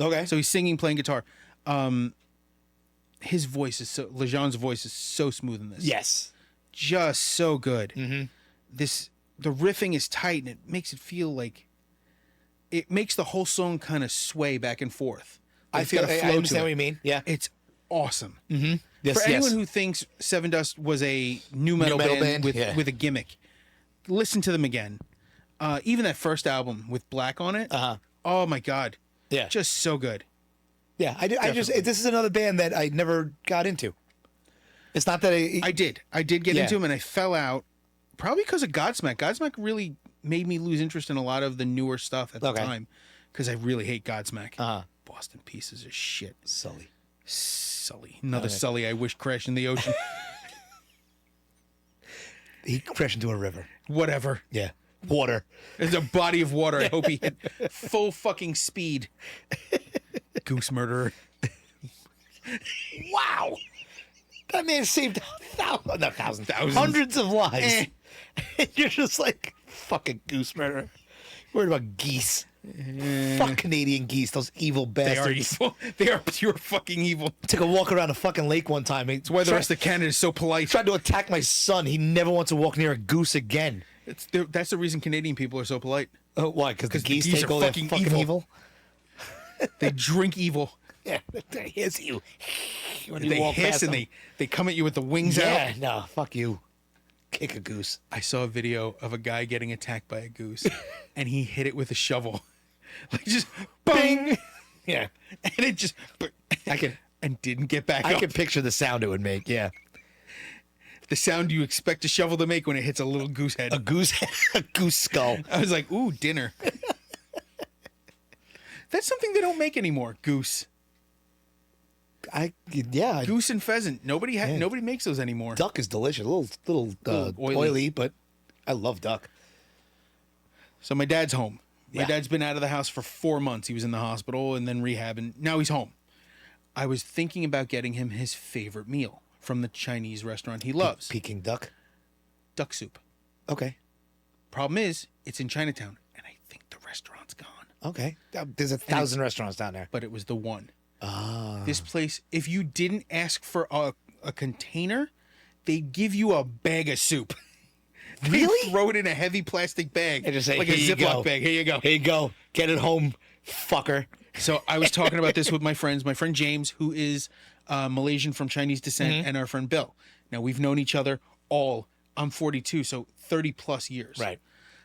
Okay. So he's singing, playing guitar. His voice is Lejean's voice is so smooth in this. Yes. Just so good. The riffing is tight and it makes it feel like it makes the whole song kind of sway back and forth. I understand what you mean. Yeah. It's awesome. Yes, For anyone who thinks Seven Dust was a new metal band with a gimmick, listen to them again. Even that first album with Black on it. Oh my God. Yeah. Just so good. Yeah. This is another band that I never got into. It's not that I did get into them and I fell out probably because of Godsmack. Godsmack really made me lose interest in a lot of the newer stuff at the time because I really hate Godsmack. Boston pieces of shit. Sully. Another Sully I wish crashed in the ocean. He crashed into a river. Whatever. Yeah. Water. There's a body of water. I hope he hit full fucking speed. Goose murderer. Wow. That man saved thousands, hundreds of lives. And you're just like, fucking goose murderer. Worried about geese. Fuck Canadian geese, those evil bastards. They are evil. They are pure fucking evil. Took a walk around a fucking lake one time. It's why the rest of Canada is so polite. Tried to attack my son. He never wants to walk near a goose again. That's the reason Canadian people are so polite. Oh, why? Because the geese take are all fucking that fucking evil? They drink evil. Yeah, they hiss you. When They walk hiss past and them. they come at you with the wings out. Yeah, no, fuck you. Kick a goose. I saw a video of a guy getting attacked by a goose, and he hit it with a shovel, like just bang. Yeah, and it just and didn't get back I up. can picture the sound it would make. Yeah, the sound you expect a shovel to make when it hits a little goose head. a goose skull. I was like, ooh, dinner. That's something they don't make anymore. Goose. Goose and pheasant. Nobody makes those anymore. Duck is delicious. A little oily, but I love duck. So my dad's home. My dad's been out of the house for 4 months. He was in the hospital and then rehab, and now he's home. I was thinking about getting him his favorite meal from the Chinese restaurant he loves. Peking duck? Duck soup. Okay. Problem is, it's in Chinatown, and I think the restaurant's gone. Okay. There's 1,000 restaurants down there. But it was the one. This place, if you didn't ask for a container, they'd give you a bag of soup. Really? Throw it in a heavy plastic bag. And just say, like here a you Ziploc go. bag. Here you go. Here you go. Get it home, fucker. So I was talking about this with my friends. My friend James, who is Malaysian from Chinese descent, and our friend Bill. Now, we've known each other I'm 42, so 30 plus years. Right.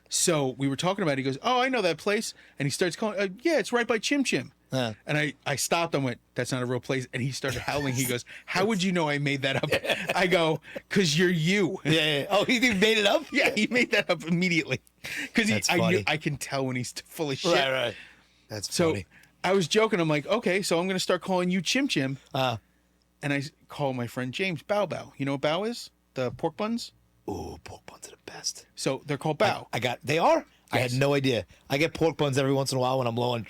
So we were talking about it. He goes, oh, I know that place. And he starts calling, yeah, it's right by Chim Chim. And I stopped and went, that's not a real place. And he started howling. He goes, how would you know I made that up? I go, because you're you. Yeah. Oh, he made it up? Yeah, he made that up immediately. Because I can tell when he's full of shit. Right. That's funny. I was joking. I'm like, okay, so I'm going to start calling you Chim Chim. And I call my friend James Bow Bow. You know what Bow is? The pork buns? Ooh, pork buns are the best. So they're called Bow. They are? I Yes. had no idea. I get pork buns every once in a while when I'm low on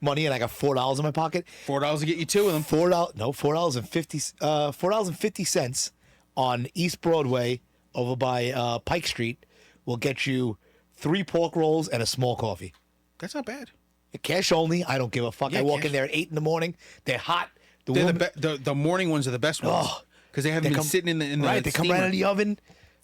money and I got $4 in my pocket. $4 to get you two of them. $4.50 on East Broadway over by Pike Street will get you 3 pork rolls and a small coffee. That's not bad. Cash only. I don't give a fuck. Yeah, I walk cash. in there at 8 in the morning. They're hot. They're woman- the morning ones are the best ones. Oh, because they haven't been sitting in the right. They come right steamer. out of the oven.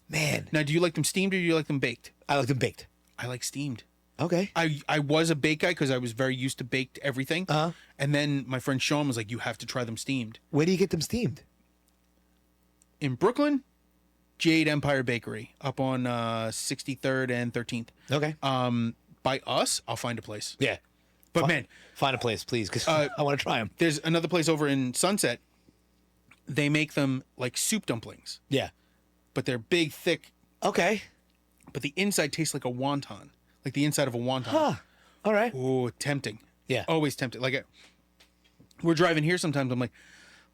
Man, Now, do you like them steamed or do you like them baked? I like them baked. I like steamed. Okay. I was a baked guy because I was very used to baked everything. And then my friend Sean was like, you have to try them steamed. Where do you get them steamed? In Brooklyn, Jade Empire Bakery up on 63rd and 13th. Okay. By us, I'll find a place. Yeah. But man, Find a place, please, because I want to try them. there's another place over in Sunset. They make them like soup dumplings, Yeah. but they're big, thick, Okay. but the inside tastes like a wonton, like the inside of a wonton. Huh. All right. Oh, tempting. Yeah. Always tempting. Like we're driving here sometimes. I'm like,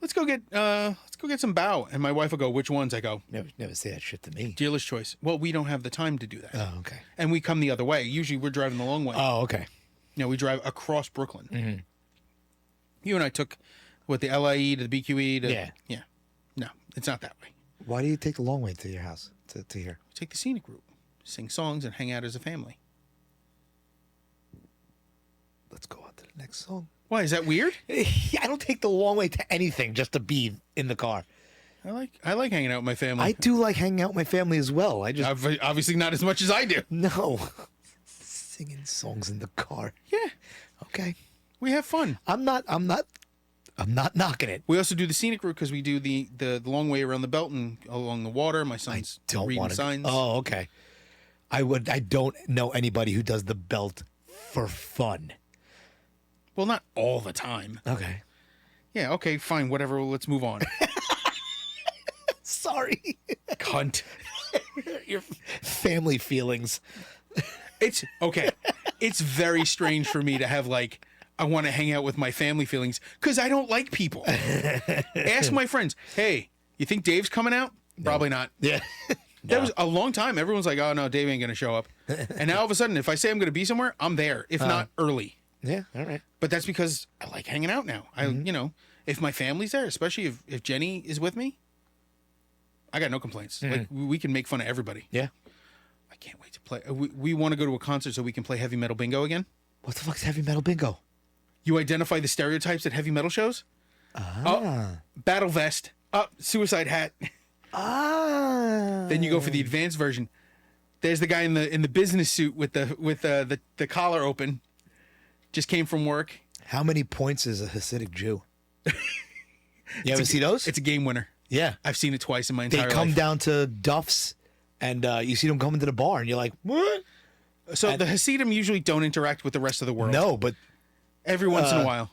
let's go get some bao. And my wife will go, which ones? I go, Never say that shit to me. dealer's choice. Well, we don't have the time to do that. Oh, okay. And we come the other way. Usually we're driving the long way. Oh, okay. You know, we drive across Brooklyn. Mm-hmm. You and I took the LIE to the BQE to Yeah. No, it's not that way. Why do you take the long way to your house, to here? We take the scenic route, sing songs, and hang out as a family. Let's go on to the next song. Why is that weird? I don't take the long way to anything just to be in the car. I like hanging out with my family. I do like hanging out with my family as well. I just Obviously not as much as I do. no singing songs in the car. Yeah, Okay. we have fun. I'm not knocking it. We also do the scenic route because we do the long way around the belt and along the water. My son's Don't reading want to. signs. Oh, okay. I don't know anybody who does the belt for fun. Well, not all the time. Okay. Yeah, okay, fine, whatever. Let's move on. Sorry. Cunt. Your family feelings. It's okay. It's very strange for me to have like I want to hang out with my family feelings because I don't like people. Ask my friends. Hey, you think Dave's coming out? Probably not. Yeah. That was a long time. Everyone's like, "Oh no, Dave ain't gonna show up." And now all of a sudden, if I say I'm gonna be somewhere, I'm there. If not early. Yeah. All right. But that's because I like hanging out now. You know, if my family's there, especially if Jenny is with me, I got no complaints. Like we can make fun of everybody. Yeah. I can't wait to play. We want to go to a concert so we can play heavy metal bingo again. What the fuck's heavy metal bingo? You identify the stereotypes at heavy metal shows. Oh, battle vest. Suicide hat. Then you go for the advanced version. There's the guy in the business suit with the collar open. Just came from work. How many points is a Hasidic Jew? You ever see those? It's a game winner. Yeah. I've seen it twice in my They entire come life. down to Duff's, and you see them coming to the bar, and you're like, what? So the Hasidim usually don't interact with the rest of the world. No, but Every once in a while.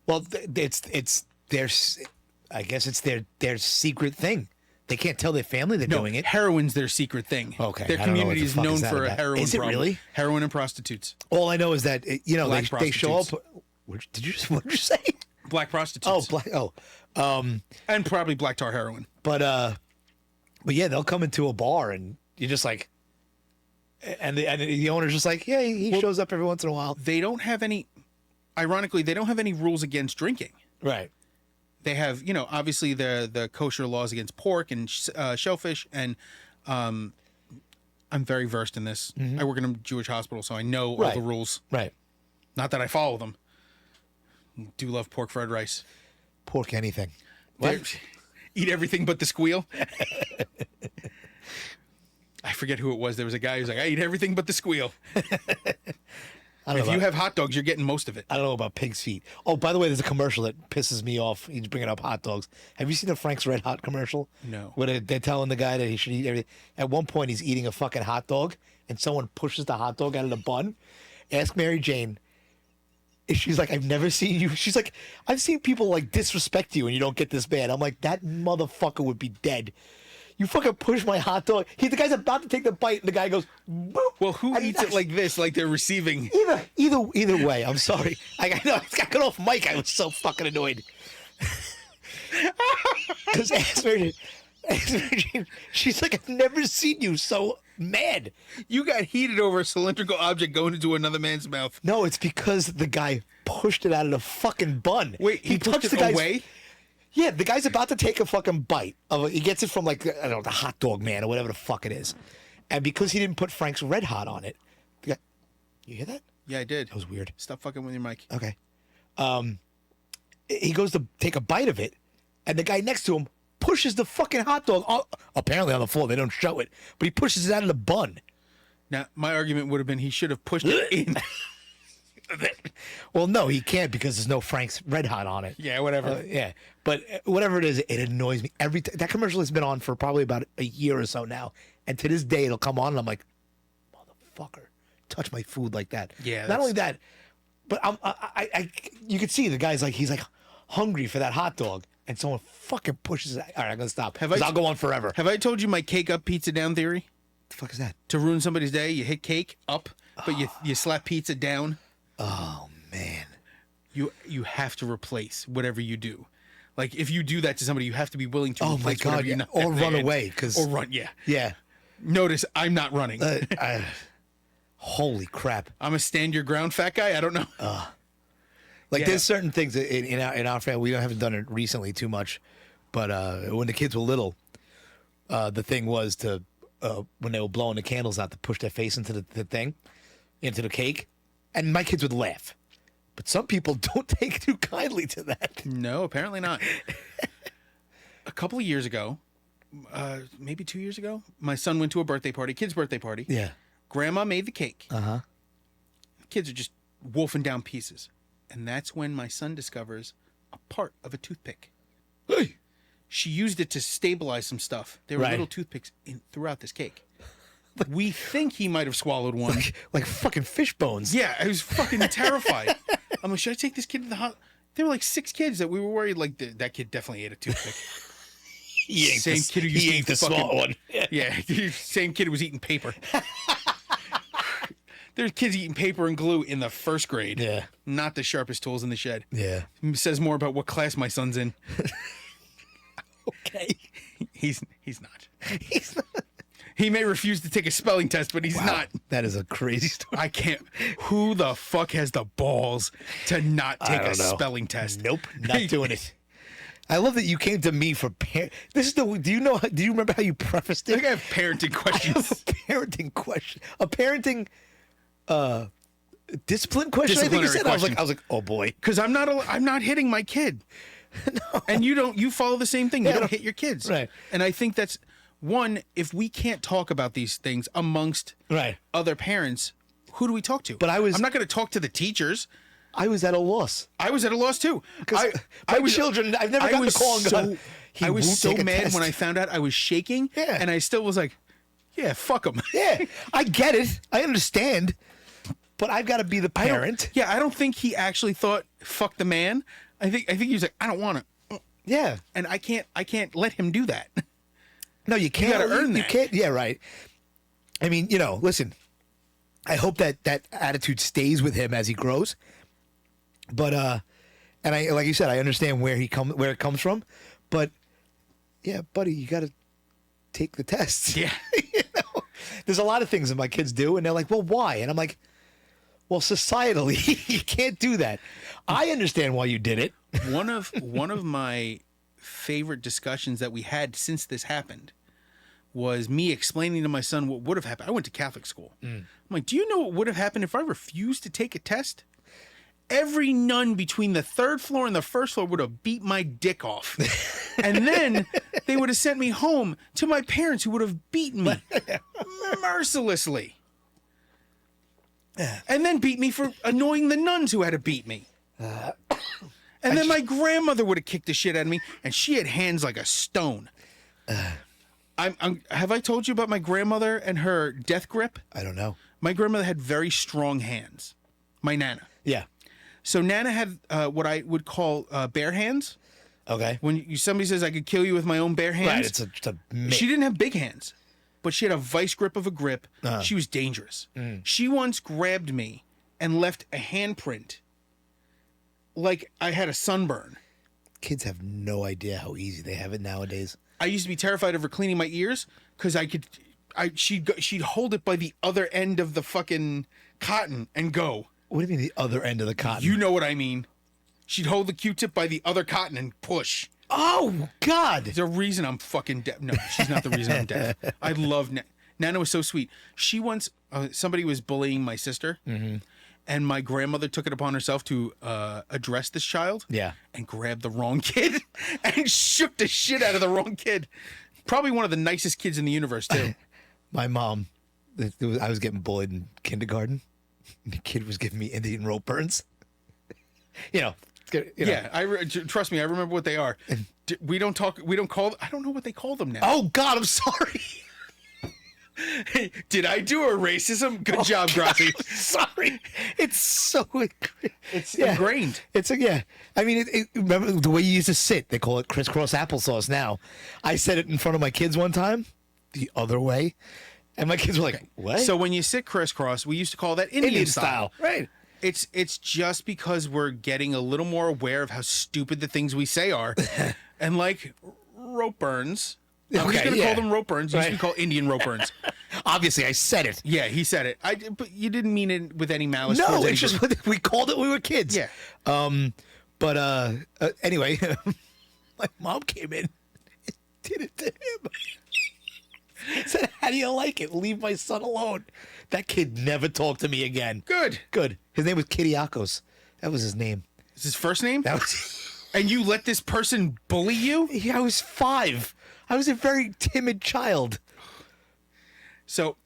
well, it's their, I guess it's their secret thing. They can't tell their family they're No, doing it. heroin's their secret thing. Okay, Their I don't know what community the is fuck known is that for a about. heroin Is it problem. really? Heroin and prostitutes. All I know is that Black they show up. prostitutes. What did you say? Black prostitutes. Oh, black. Oh, And probably black tar heroin. but yeah, they'll come into a bar, and you're just like, and the owner's just like, yeah, he shows up every once in a while. They don't have any, ironically, they don't have any rules against drinking. Right. They have, obviously the kosher laws against pork and shellfish. And I'm very versed in this. I work in a Jewish hospital, so I know all Right. the rules. Right. Not that I follow them. Do love pork fried rice. Pork anything. They're- Eat everything but the squeal. I forget who it was. There was a guy who's like, I eat everything but the squeal. I don't If know you about, have hot dogs, you're getting most of it. I don't know about pig's feet. Oh, by the way, there's a commercial that pisses me off. He's bringing up hot dogs. Have you seen the Frank's Red Hot commercial? No. Where they're telling the guy that he should eat everything. At one point, he's eating a fucking hot dog, and someone pushes the hot dog out of the bun. Ask Mary Jane. She's like, I've never seen you. She's like, I've seen people like disrespect you and you don't get this bad. I'm like, that motherfucker would be dead. You fucking push my hot dog. The guy's about to take the bite, and the guy goes, boop. Well, who And eats it like this, like they're receiving? Either way, I'm sorry. I know, I got off mic. I was so fucking annoyed. Because she's like, I've never seen you so mad. You got heated over a cylindrical object going into another man's mouth. No, it's because the guy pushed it out of the fucking bun. Wait, he pushed touched it the guy's away? Yeah, the guy's about to take a fucking bite of it. He gets it from like, I don't know, the hot dog man or whatever the fuck it is. And because he didn't put Frank's Red Hot on it, the guy, you hear that? Yeah, I did. That was weird. Stop fucking with your mic. Okay. He goes to take a bite of it, and the guy next to him pushes the fucking hot dog, apparently on the floor. They don't show it, but he pushes it out of the bun. Now, my argument would have been he should have pushed it in. Well, no, he can't because there's no Frank's Red Hot on it. Yeah, whatever. Yeah, but whatever it is, it annoys me every time. That commercial has been on for probably about a year or so now, and to this day, it'll come on, and I'm like, motherfucker, touch my food like that. Yeah. Not only that, but you could see the guy's like, he's like hungry for that hot dog, and someone fucking pushes it. All right, I'm gonna stop. I'll go on forever. Have I told you my cake up, pizza down theory? The fuck is that? To ruin somebody's day, you hit cake up, but you slap pizza down. Oh man. You have to replace whatever you do. Like if you do that to somebody, you have to be willing to. Oh my replace god! whatever Yeah. you knock Or at the run end. away because Or run. Yeah. yeah. Notice I'm not running. Holy crap! I'm a stand your ground fat guy. I don't know. Like Yeah. there's certain things in our family. We haven't done it recently too much, but when the kids were little, the thing was to when they were blowing the candles out to push their face into the thing, into the cake, and my kids would laugh. But some people don't take too kindly to that. No, apparently not. A couple of years ago, maybe 2 years ago, my son went to a kid's birthday party. Yeah. Grandma made the cake. Uh-huh. Kids are just wolfing down pieces. And that's when my son discovers a part of a toothpick. Hey. She used it to stabilize some stuff. There were Right. little toothpicks throughout this cake. We think he might have swallowed one. Like fucking fish bones. Yeah, I was fucking terrified. I'm like, should I take this kid to the hospital? There were like 6 kids that we were worried, like, that kid definitely ate a toothpick. Same kid who used to eat the small one. Yeah, same kid who was eating paper. There's kids eating paper and glue in the first grade. Yeah. Not the sharpest tools in the shed. Yeah. It says more about what class my son's in. Okay. He's not. He's not. He may refuse to take a spelling test, but he's not. That is a crazy story. I can't. Who the fuck has the balls to not take a don't know. spelling test? Nope, not doing it. I love that you came to me for this is the. Do you remember how you prefaced I it? think I have parenting I questions. have a parenting question. A parenting discipline question. I think you Disciplinary said. question. I was like, oh boy. Because I'm not hitting my kid. No. And you follow the same thing. You Yeah, I don't don't- hit your kids. Right. And I think that's one, if we can't talk about these things amongst Right. other parents, who do we talk to? But I'm not going to talk to the teachers. I was at a loss. I was at a loss too. Because my children, I've never gotten a call and gone, he I was won't so take a mad test. when I found out. I was shaking. Yeah. And I still was like, yeah, fuck them. Yeah, I get it. I understand. But I've got to be the parent. Yeah, I don't think he actually thought fuck the man. I think he was like, I don't want to. Yeah. And I can't let him do that. No, you can't. gotta earn You that. can't. Yeah, right. I mean, listen. I hope that attitude stays with him as he grows. But and I, like you said, I understand where it comes from. But yeah, buddy, you got to take the tests. Yeah. There's a lot of things that my kids do, and they're like, "Well, why?" And I'm like, "Well, societally, you can't do that." I understand why you did it. One of my favorite discussions that we had since this happened was me explaining to my son what would have happened. I went to Catholic school. I'm like, do you know what would have happened if I refused to take a test? Every nun between the 3rd floor and the 1st floor would have beat my dick off. And then they would have sent me home to my parents who would have beaten me mercilessly. And then beat me for annoying the nuns who had to beat me. And then my grandmother would have kicked the shit out of me, and she had hands like a stone. Have I told you about my grandmother and her death grip? I don't know. My grandmother had very strong hands. My Nana. Yeah. So Nana had what I would call bare hands. Okay. When somebody says I could kill you with my own bare hands, Right. It's a mitt. she didn't have big hands, but she had a vice grip of a grip. Uh-huh. She was dangerous. She once grabbed me and left a handprint like I had a sunburn. Kids have no idea how easy they have it nowadays. I used to be terrified of her cleaning my ears because she'd hold it by the other end of the fucking cotton and go. What do you mean the other end of the cotton? You know what I mean. She'd hold the Q-tip by the other cotton and push. Oh, God. There's a reason I'm fucking deaf. No, she's not the reason I'm deaf. I love Nana was so sweet. She once, somebody was bullying my sister, and my grandmother took it upon herself to address this child. Yeah. And grabbed the wrong kid and shook the shit out of the wrong kid. Probably one of the nicest kids in the universe, too. My mom, I was getting bullied in kindergarten. The kid was giving me Indian rope burns. Yeah, trust me, I remember what they are. We don't call. I don't know what they call them now. Oh, God, I'm sorry. Hey, did I do a racism? Good job, Grassi. Sorry. It's so It's ingrained. I mean, remember the way you used to sit? They call it crisscross applesauce now. I said it in front of my kids one time, the other way, and my kids were like, "What?" So when you sit crisscross, we used to call that Indian style. Right. It's just because we're getting a little more aware of how stupid the things we say are, and like rope burns. I'm just gonna call them rope burns. Used to be called Indian rope burns. Obviously, I said it. Yeah, he said it. But you didn't mean it with any malice. No, towards it's just what we called it when we were kids. Yeah. But anyway, my mom came in and did it to him. Said, "How do you like it? Leave my son alone." That kid never talked to me again. Good. His name was Kiriakos. That was his name. Is his first name? That was. And you let this person bully you? Yeah, I was 5. I was a very timid child. So,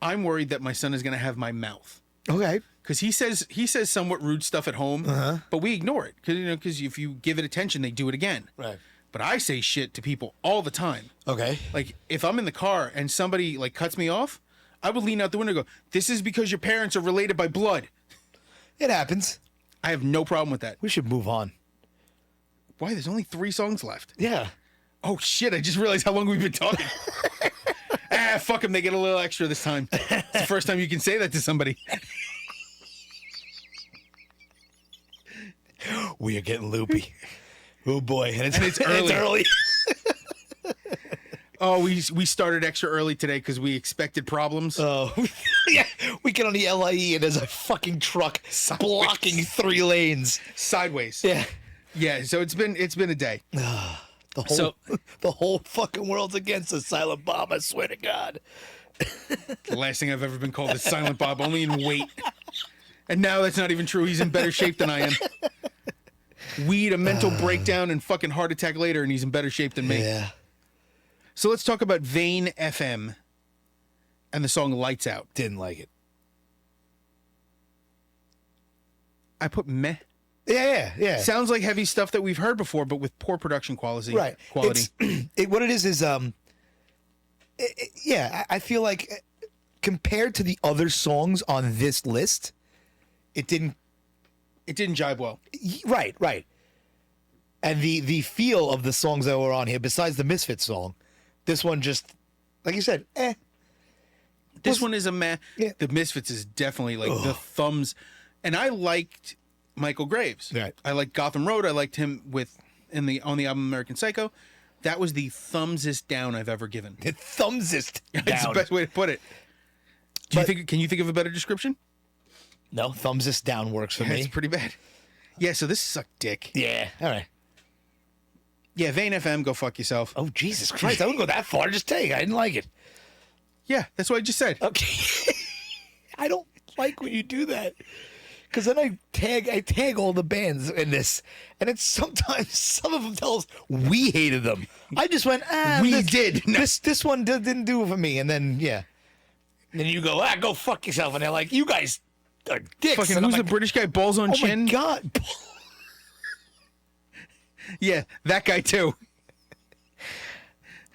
I'm worried that my son is going to have my mouth. Okay. Because he says somewhat rude stuff at home, but we ignore it. Because if you give it attention, they do it again. Right. But I say shit to people all the time. Okay. Like, if I'm in the car and somebody, like, cuts me off, I would lean out the window and go, "This is because your parents are related by blood." It happens. I have no problem with that. We should move on. Why? There's only 3 songs left. Yeah. Oh, shit. I just realized how long we've been talking. Fuck them. They get a little extra this time. It's the first time you can say that to somebody. We are getting loopy. Oh, boy. And it's early. It's early. Oh, we started extra early today because we expected problems. Oh, yeah. We get on the LIE and there's a fucking truck blocking 3 lanes. Sideways. Yeah. Yeah, so it's been a day. The whole fucking world's against us, Silent Bob, I swear to God. The last thing I've ever been called is Silent Bob, only in weight. And now that's not even true. He's in better shape than I am. Weed, a mental breakdown, and fucking heart attack later, and he's in better shape than me. Yeah. So let's talk about Vane FM and the song Lights Out. Didn't like it. I put meh. Yeah. Sounds like heavy stuff that we've heard before, but with poor production quality. Right. Quality. What it is, I feel like compared to the other songs on this list, it didn't jibe well. Right. And the feel of the songs that were on here, besides the Misfits song, this one just, like you said, This one is a meh. Yeah. The Misfits is definitely like the thumbs. And I liked Michael Graves. Right. I liked Gotham Road. I liked him on the album American Psycho. That was the thumbsest down I've ever given. it thumbsist down. That's the best way to put it. Can you think of a better description? No, thumbsist down works for It's me. pretty bad. Yeah, so this sucked dick. Yeah, all right. Yeah, Vane FM, go fuck yourself. Oh, Jesus Christ, I wouldn't go that far. Just tell you, I didn't like it. Yeah, that's what I just said. Okay. I don't like when you do that. Because then I tag all the bands in this, and it's sometimes some of them tell us we hated them. I just went, We did. This one didn't do it for me, and then yeah, and then you go, go fuck yourself, and they're like, you guys are dicks. Fucking And I'm who's the like, British guy? Balls on oh chin? my God. Yeah, that guy too.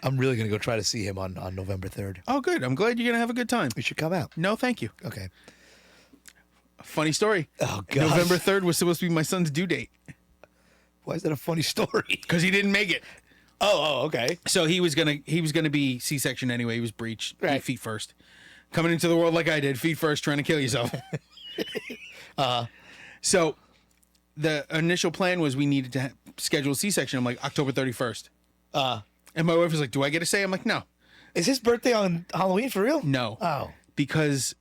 I'm really gonna go try to see him on November 3rd. Oh, good. I'm glad you're going to have a good time. We should come out. No, thank you. Okay. Funny story. Oh God. November 3rd was supposed to be my son's due date. Why is that a funny story? because he didn't make it. Okay. So he was gonna be C-section anyway. He was breech, Right. feet first, coming into the world like I did, feet first, trying to kill yourself. So the initial plan was we needed to schedule a C-section. I'm like October 31st, and my wife was like, "Do I get a say?" I'm like, "No, Is his birthday on Halloween for real? no, Oh. because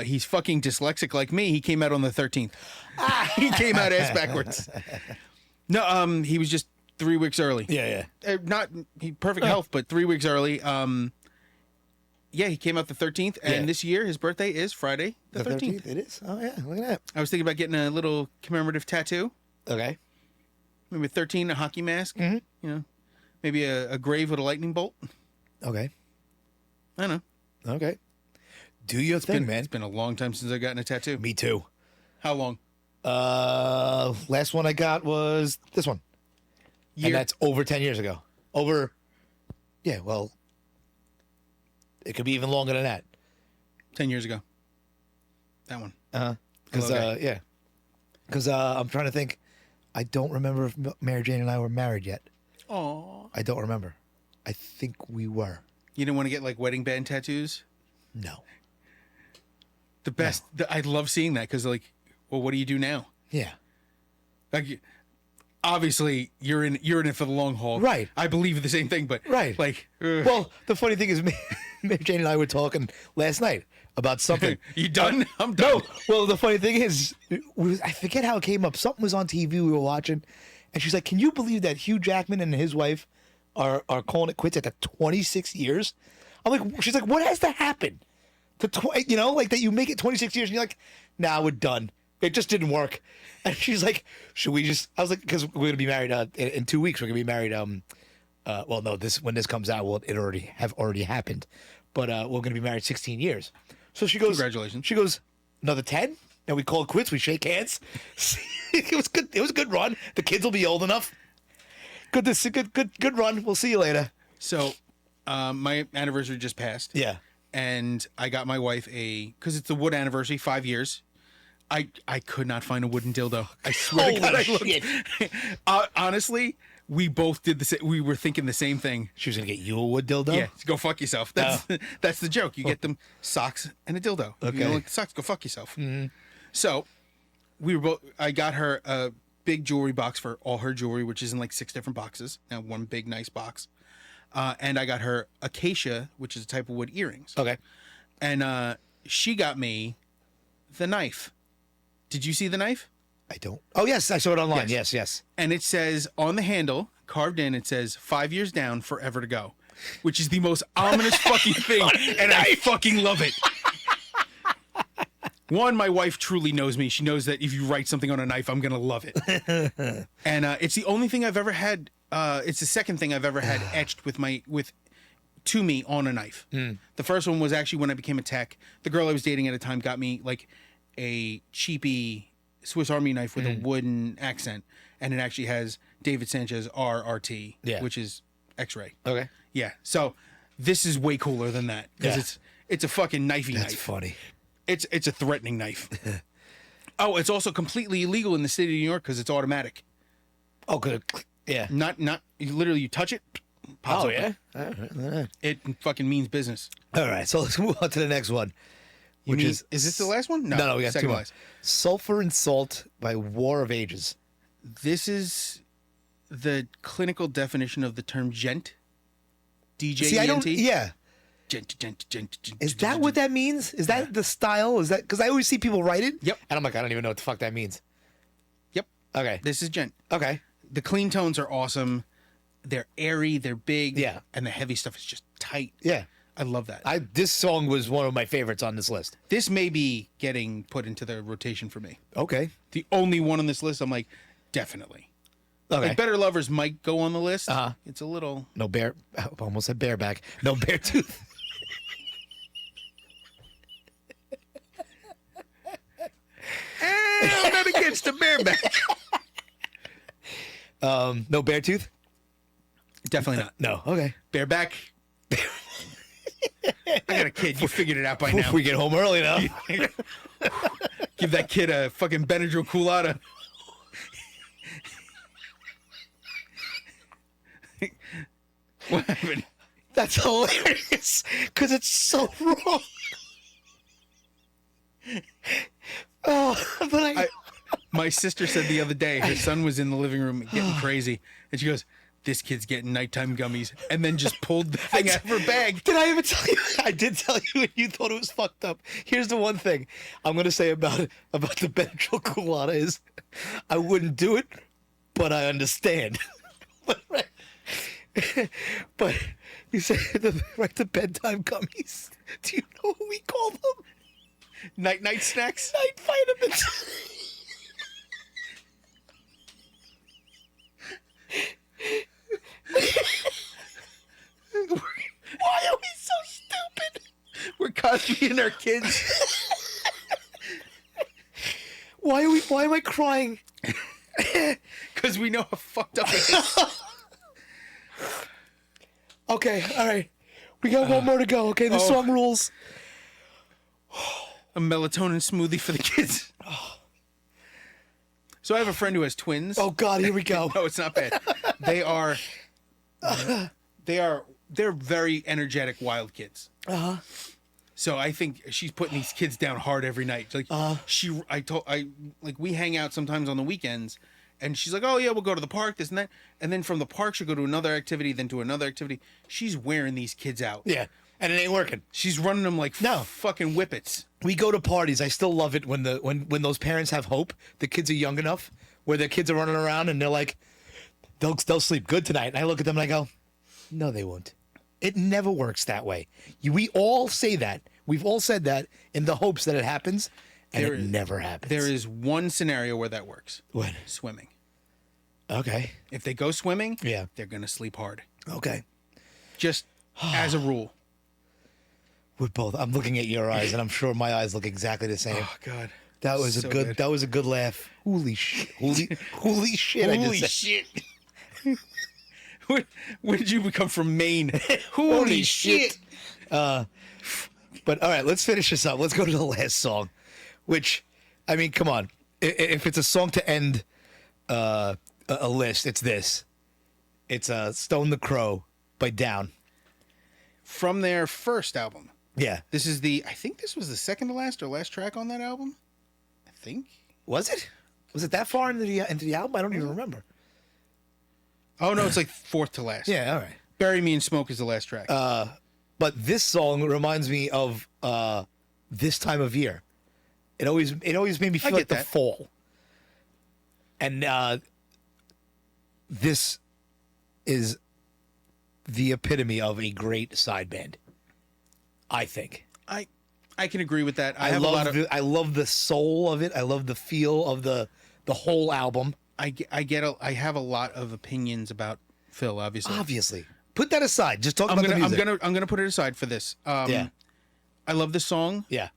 he's fucking dyslexic like me. He came out on the 13th. He came out ass backwards. No, he was just 3 weeks early. Yeah. Not perfect health, but 3 weeks early. Yeah, he came out the 13th, and Yeah. this year his birthday is Friday the 13th. It is. Oh yeah. Look at that. I was thinking about getting a little commemorative tattoo, Okay. maybe 13, a hockey mask. Mm-hmm. You know, maybe a grave with a lightning bolt. Okay. I don't know. Okay. Do your thing, man. It's been a long time since I've gotten a tattoo. Me too. How long? Last one I got was this one. Year? And that's over 10 years ago. Yeah, well, it could be even longer than that. 10 years ago. That one. Because, Okay. yeah. Because I'm trying to think. I don't remember if Mary Jane and I were married yet. Aw. I don't remember. I think we were. You didn't want to get like wedding band tattoos? No. The best. I love seeing that because, like, well, what do you do now? Yeah. Like, obviously, you're in it for the long haul, Right. I believe the same thing, but Right. like, ugh. Well, the funny thing is, Mary Jane and I were talking last night about something. You done? I'm done. No. Well, the funny thing is, I forget how it came up. Something was on TV we were watching, and she's like, "Can you believe that Hugh Jackman and his wife are calling it quits at the 26 years?" I'm like, she's like, "What has to happen to like that you make it 26 years?" And you're like, "Nah, we're done. It just didn't work." And she's like, "Should we just?" I was like, "Because we're gonna be married in 2 weeks. We're gonna be married. Well, no, when this comes out, it already happened, but we're gonna be married 16 years." So she goes, Congratulations. She goes, "Another 10?" And we call it quits. We shake hands. It was good. It was a good run. The kids will be old enough. Good run. We'll see you later. So, my anniversary just passed. Yeah. And I got my wife because it's a wood anniversary, 5 years. I could not find a wooden dildo. I swear to God, I looked. Honestly, we both did the same. We were thinking the same thing. She was gonna get you a wood dildo. Yeah, go fuck yourself. That's the joke. You get them socks and a dildo. Okay. You don't like the socks, go fuck yourself. Mm-hmm. So we were both. I got her a big jewelry box for all her jewelry, which is in like 6 different boxes. Now one big nice box. And I got her acacia, which is a type of wood earrings. Okay. And she got me the knife. Did you see the knife? I don't. Oh yes, I saw it online. Yes. And it says on the handle, carved in, it says 5 years down, forever to go, which is the most ominous fucking thing. And I fucking love it. One, my wife truly knows me. She knows that if you write something on a knife, I'm going to love it. And it's the only thing I've ever had. It's the second thing I've ever had etched to me on a knife. The first one was actually when I became a tech. The girl I was dating at the time got me like a cheapy Swiss Army knife with a wooden accent, and it actually has David Sanchez RRT, which is X-ray. Okay. Yeah. So this is way cooler than that because it's a fucking knifey That's knife. funny. It's a threatening knife. Oh, it's also completely illegal in the state of New York because it's automatic. Oh, good. Yeah. Not literally you touch it. Pops Oh open. yeah. It fucking means business. All right. So let's move on to the next one. Which is this the last one? No, we got second two more. last. Sulfur and Salt by War of Ages. This is the clinical definition of the term gent. DJ. See, I don't. Yeah. Gent. Is that what that means? Is that the style? Is that because I always see people write it? Yep. And I'm like, I don't even know what the fuck that means. Yep. Okay. This is gent. Okay. The clean tones are awesome. They're airy. They're big. Yeah. And the heavy stuff is just tight. Yeah. I love that. This song was one of my favorites on this list. This may be getting put into the rotation for me. Okay. The only one on this list, I'm like, definitely. Okay. Like Better Lovers might go on the list. Uh-huh. It's a little. No bear. I almost said bareback. No bear tooth. I'm not against a bareback. No bear tooth. Definitely not. No. Okay. Bareback. I got a kid. You figured it out by now. We get home early now. Give that kid a fucking Benadryl Coolada. What happened? That's hilarious because it's so wrong. Oh, but My sister said the other day her son was in the living room getting crazy, and she goes, "This kid's getting nighttime gummies," and then just pulled the thing out of her bag. Did I ever tell you? I did tell you, and you thought it was fucked up. Here's the one thing I'm gonna say about the Benadryl Colada is, I wouldn't do it, but I understand. But you say the bedtime gummies. Do you know what we call them? Night snacks. Night vitamins. Why are we so stupid? We're copying our kids. Why am I crying? Because we know how fucked up it is. Okay, all right. We got one more to go. Okay, the song rules. A melatonin smoothie for the kids. So I have a friend who has twins. Oh God, here we go. No, it's not bad. They're very energetic wild kids. So I think she's putting these kids down hard every night. Like we hang out sometimes on the weekends, and she's like, "Oh yeah, we'll go to the park, this and that," and then from the park she'll go to another activity, then to another activity. She's wearing these kids out. Yeah, and it ain't working. She's running them like fucking whippets. We go to parties. I still love it when when those parents have hope. The kids are young enough where their kids are running around and they're like, they'll sleep good tonight. And I look at them and I go, no, they won't. It never works that way. We all say that. We've all said that in the hopes that it happens, and it never happens. There is one scenario where that works. What? Swimming. Okay. If they go swimming, yeah, they're gonna sleep hard. Okay. Just as a rule. We're both. I'm looking at your eyes, and I'm sure my eyes look exactly the same. Oh God. That was so a good. That was a good laugh. Holy shit! Holy shit! Holy shit! When did you become from Maine? Holy shit! But all right, let's finish this up. Let's go to the last song, which, I mean, come on. If it's a song to end a list, it's this. It's "Stone the Crow" by Down. From their first album. Yeah. This is I think this was the second to last or last track on that album. I think. Was it? Was it that far into the album? I don't even remember. Oh no, it's like fourth to last. Yeah, all right. "Bury Me in Smoke" is the last track. But this song reminds me of this time of year. It always made me feel like the fall. And this is the epitome of a great side band, I think. I can agree with that. I love the soul of it. I love the feel of the whole album. I have a lot of opinions about Phil, obviously. Put that aside. Just talk about the music. I'm gonna put it aside for this. Yeah. I love this song. Yeah.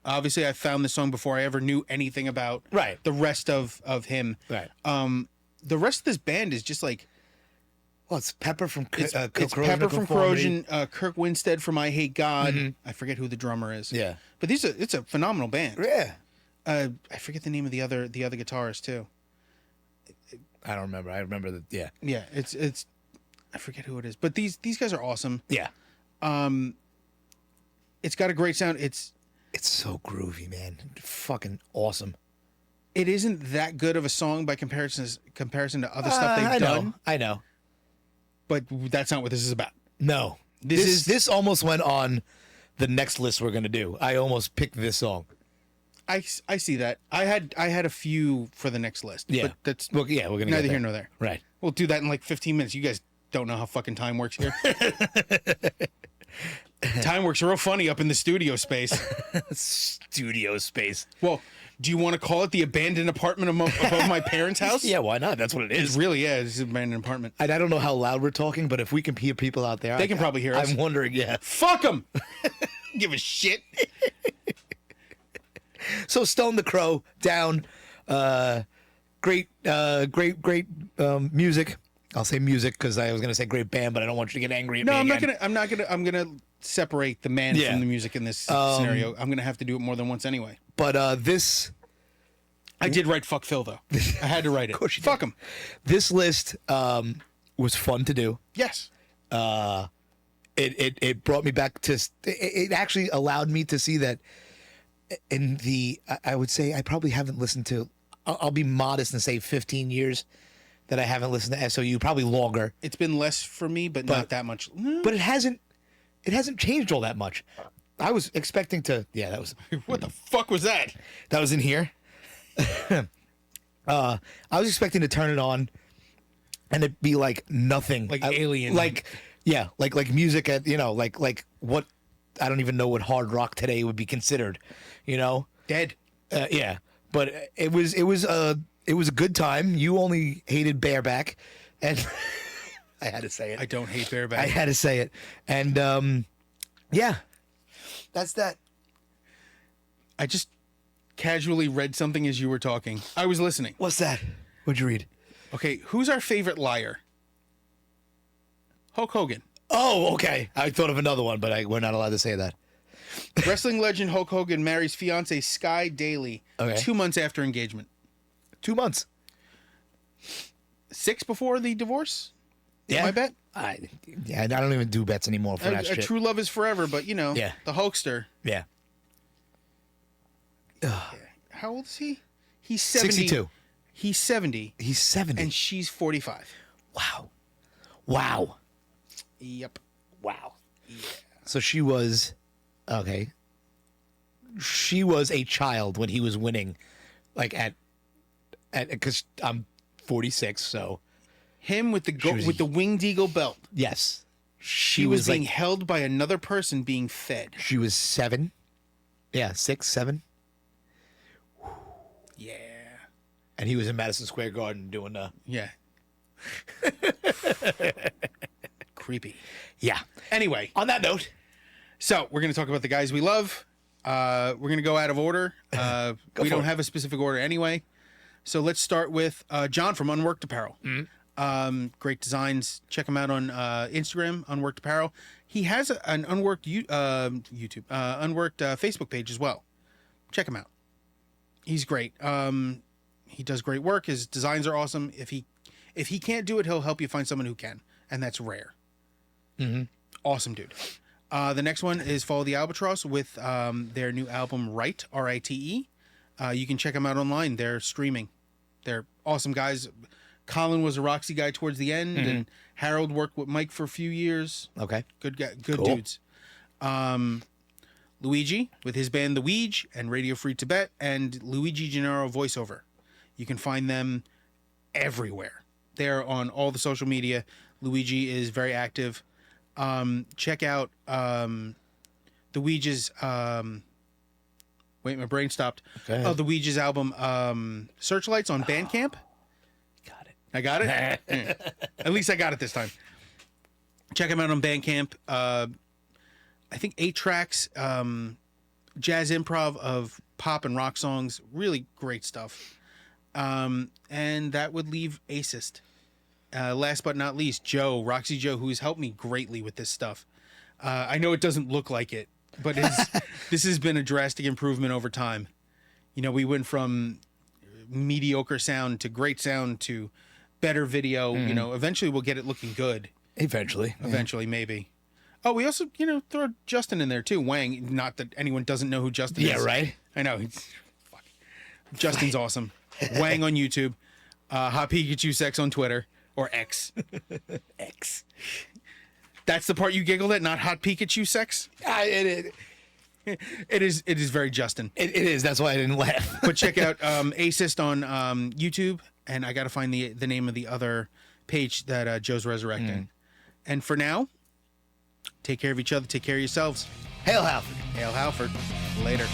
Obviously, I found this song before I ever knew anything about the rest of him. Right. The rest of this band is just like, well, it's Pepper from it's Pepper from Corrosion, Kirk Winstead from I Hate God. Mm-hmm. I forget who the drummer is. Yeah. But it's a phenomenal band. Yeah. I forget the name of the other guitarist too. I don't remember. I remember that. Yeah. Yeah. It's I forget who it is. But these guys are awesome. Yeah. It's got a great sound. It's so groovy, man. Fucking awesome. It isn't that good of a song by comparison to other stuff they've done. I know. But that's not what this is about. No. This almost went on the next list we're gonna do. I almost picked this song. I see that. I had a few for the next list. Yeah. But that's we're gonna neither here nor there. Right. We'll do that in like 15 minutes. You guys don't know how fucking time works here. Time works real funny up in the studio space. Studio space. Well, do you want to call it the abandoned apartment above my parents' house? Yeah, why not? That's what it is. It's really, it's an abandoned apartment. I don't know how loud we're talking, but if we can hear people out there, they can probably hear us. I'm wondering, yeah. Fuck them. Give a shit. So Stone the Crow, Down, great music. I'll say music because I was gonna say great band, but I don't want you to get angry at me. No, I'm gonna separate the man from the music in this scenario. I'm gonna have to do it more than once anyway. But this, I did write "fuck Phil" though. I had to write it. Of course you fuck him. This list was fun to do. Yes. It brought me back to. It actually allowed me to see that. In the, I would say I probably haven't listened to. I'll be modest and say 15 years that I haven't listened to SOU. Probably longer. It's been less for me, but not that much. But it hasn't changed all that much. I was expecting to. Yeah, that was. What the fuck was that? That was in here. I was expecting to turn it on, and it'd be like nothing, Like Alien. like music at like what I don't even know what hard rock today would be considered, Dead. yeah. But it was a good time. You only hated Bareback, and I had to say it. I don't hate Bareback. I had to say it, and yeah, that's that. I just casually read something as you were talking. I was listening. What's that? What'd you read? Okay, who's our favorite liar? Hulk Hogan. Oh, okay. I thought of another one, but we're not allowed to say that. Wrestling legend Hulk Hogan marries fiancee Sky Daly 2 months after engagement. 2 months. 6 before the divorce? Yeah. My bet? I don't even do bets anymore for that A shit. true love is forever, but Yeah. the Hulkster. Yeah. How old is he? He's 70. 62. He's 70. He's 70. And she's 45. Wow. Wow. Yep. Wow. Yeah. So she was, okay. She was a child when he was winning, like because I'm 46, so. Him with the winged eagle belt. Yes. She was being held by another person being fed. She was 7. Yeah, 6, 7. Yeah. And he was in Madison Square Garden doing Yeah. Creepy. Yeah. Anyway, On that note. so we're going to talk about the guys we love. We're going to go out of order. We don't have a specific order anyway. So let's start with John from Unworked Apparel. Great designs. Check him out on Instagram, Unworked Apparel. He has an Unworked YouTube, Unworked Facebook page as well. Check him out. He's great. He does great work. His designs are awesome. If he can't do it, he'll help you find someone who can, and that's rare. Mm-hmm. Awesome dude. The next one is Follow the Albatross with their new album Rite, R-I-T-E. You can check them out online. They're streaming. They're awesome guys. Colin was a Roxy guy towards the end, and Harold worked with Mike for a few years. Okay. Good guy, good Cool. dudes. Luigi with his band The Ouija and Radio Free Tibet, and Luigi Gennaro voiceover. You can find them everywhere. They're on all the social media. Luigi is very active. Check out The Ouija's. Wait, my brain stopped. Okay. The Ouija's album Searchlights on Bandcamp. Got it. I got it? At least I got it this time. Check them out on Bandcamp. I think 8 tracks, jazz improv of pop and rock songs. Really great stuff. And that would leave Acist. Last but not least, Joe, Roxy Joe, who has helped me greatly with this stuff. I know it doesn't look like it, but this has been a drastic improvement over time. We went from mediocre sound to great sound to better video. Eventually we'll get it looking good. Eventually, Maybe. Oh, we also, throw Justin in there too. Wang. Not that anyone doesn't know who Justin is. Yeah, right. I know. Fuck. Justin's awesome. Wang on YouTube. Hot Pikachu Sex on Twitter. Or X. X. That's the part you giggled at, not Hot Pikachu Sex? It It is very Justin. is. That's why I didn't laugh. But check out Acist on YouTube. And I got to find the name of the other page that Joe's resurrecting. And for now, take care of each other. Take care of yourselves. Hail Halford. Hail Halford. Later.